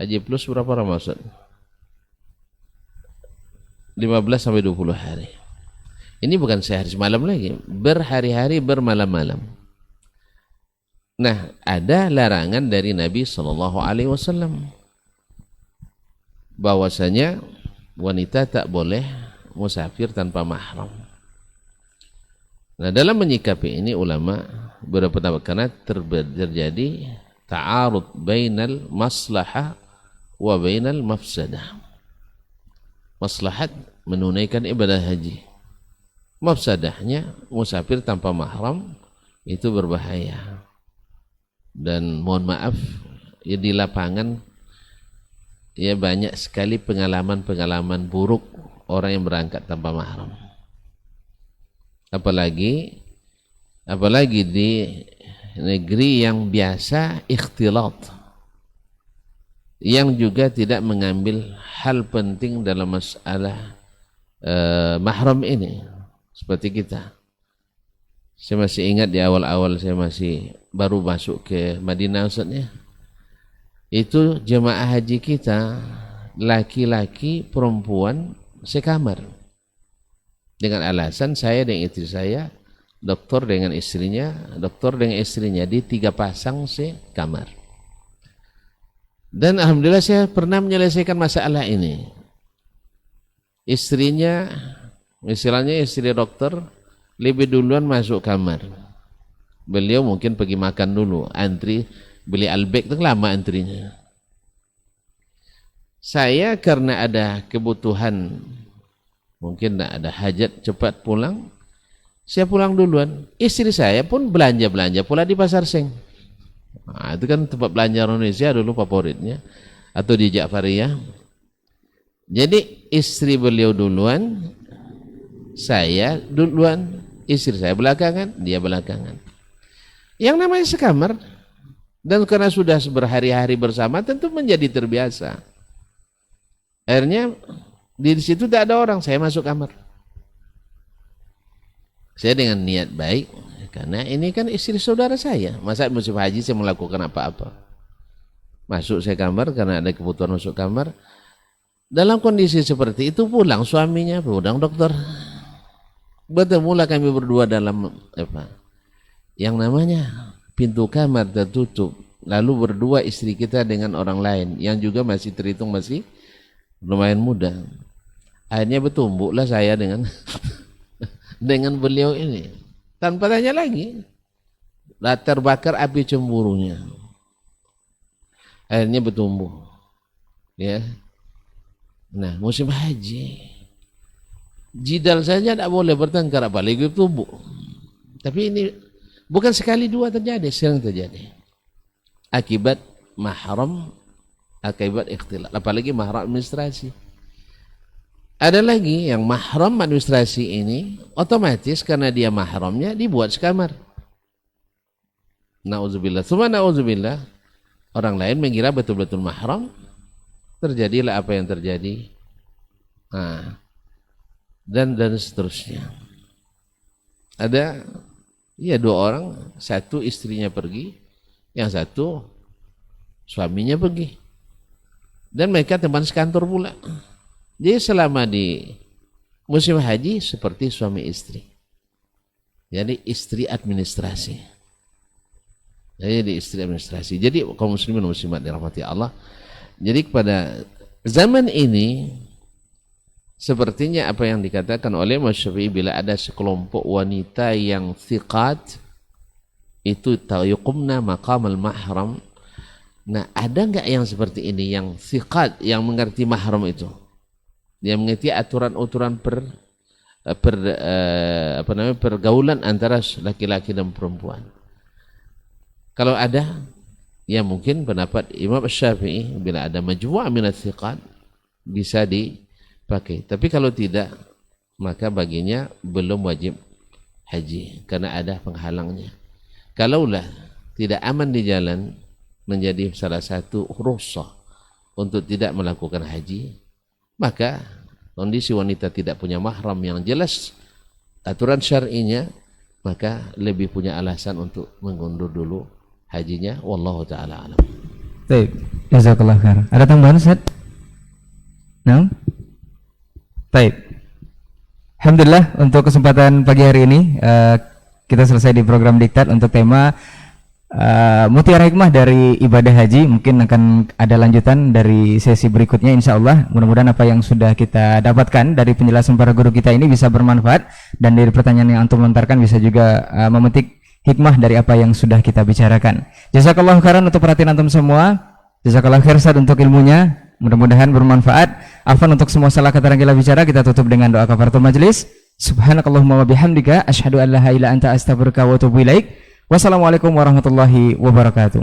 Haji plus berapa Ramadan? 15 sampai 20 hari. Ini bukan sehari semalam lagi, berhari-hari bermalam-malam. Nah, ada larangan dari Nabi SAW bahwasanya wanita tak boleh musafir tanpa mahram. Nah, dalam menyikapi ini ulama berpendapat karena terjadi ta'arud bainal maslahah wa bainal mafsadah. Maslahat menunaikan ibadah haji. Mafsadahnya musafir tanpa mahram itu berbahaya. Dan mohon maaf ya di lapangan ya banyak sekali pengalaman-pengalaman buruk orang yang berangkat tanpa mahram. Apalagi di negeri yang biasa ikhtilat, yang juga tidak mengambil hal penting dalam masalah mahram ini, seperti kita. Saya masih ingat di awal-awal saya masih baru masuk ke Madinah Ustaznya, itu jemaah haji kita laki-laki perempuan sekamar, dengan alasan saya dan istri saya, dokter dengan istrinya di 3 pasang sekamar. Dan alhamdulillah saya pernah menyelesaikan masalah ini. Istrinya, istilahnya istri dokter, lebih duluan masuk kamar. Beliau mungkin pergi makan dulu, antri beli albek itu lama antrinya. Saya karena ada kebutuhan, mungkin ada hajat cepat pulang, saya pulang duluan. Istri saya pun belanja pula di Pasar Seng. Nah, itu kan tempat belanja Indonesia dulu favoritnya, atau di Ja'fariyah. Jadi istri beliau duluan, saya duluan, istri saya belakangan, dia belakangan. Yang namanya sekamar, dan karena sudah berhari-hari bersama tentu menjadi terbiasa. Akhirnya di situ tidak ada orang, saya masuk kamar. Saya dengan niat baik, karena ini kan istri saudara saya, masa musim haji saya melakukan apa-apa. Masuk saya kamar karena ada kebutuhan masuk kamar. Dalam kondisi seperti itu pulang suaminya, pulang dokter. Bertemulah kami berdua dalam yang namanya pintu kamar tertutup. Lalu berdua istri kita dengan orang lain yang juga masih terhitung masih lumayan muda. Akhirnya bertumbuklah saya dengan dengan beliau ini. Tanpa tanya lagi, terbakar api cemburunya. Akhirnya bertumbuh. Ya. Nah, musim haji, jidal saja tidak boleh bertengkar, apalagi bertumbuk. Tapi ini bukan sekali dua terjadi, sering terjadi. Akibat mahram, akibat ikhtilat, apalagi mahram administrasi. Ada lagi yang mahram administrasi ini, otomatis karena dia mahramnya dibuat sekamar. Na'udzubillah, semua na'udzubillah. Orang lain mengira betul-betul mahram, terjadilah apa yang terjadi. Nah, dan seterusnya. Ada ya 2 orang, satu istrinya pergi, yang satu suaminya pergi. Dan mereka teman sekantor pula. Jadi selama di musim haji seperti suami istri. Jadi istri administrasi. Jadi istri administrasi. Jadi kaum muslimin dan muslimat dirahmati Allah. Jadi pada zaman ini sepertinya apa yang dikatakan oleh Imam Syafi'i, bila ada sekelompok wanita yang thiqat itu yuqumna maqamal mahram. Nah, ada enggak yang seperti ini, yang thiqat, yang mengerti mahram itu, yang mengerti aturan-aturan pergaulan antara laki-laki dan perempuan? Kalau ada, ya mungkin pendapat Imam Syafi'i, bila ada majmu' minat thiqat bisa dipakai. Tapi kalau tidak, maka baginya belum wajib haji karena ada penghalangnya. Kalaulah tidak aman di jalan, menjadi salah satu rukhsah untuk tidak melakukan haji, maka kondisi wanita tidak punya mahram yang jelas aturan syar'inya, maka lebih punya alasan untuk mengundur dulu hajinya. Wallahu ta'ala alam. Baik, jazakallah khair. Ada tambahan Ustaz? Nah? Baik. Alhamdulillah untuk kesempatan pagi hari ini kita selesai di program Diktat untuk tema Mutiara Hikmah dari ibadah haji. Mungkin akan ada lanjutan dari sesi berikutnya insyaallah. Mudah-mudahan apa yang sudah kita dapatkan dari penjelasan para guru kita ini bisa bermanfaat, dan dari pertanyaan yang antum lontarkan bisa juga memetik hikmah dari apa yang sudah kita bicarakan. Jazakallahu khairan untuk perhatian antum semua. Jazakallahu khair Ustaz untuk ilmunya. Mudah-mudahan bermanfaat. Afwan untuk semua salah kata yang kita bicara. Kita tutup dengan doa kafaratul majlis. Subhanakallahumma wa bihamdika asyhadu an la ilaha illa anta astaghfiruka wa atubu ilaik. Wassalamualaikum warahmatullahi wabarakatuh.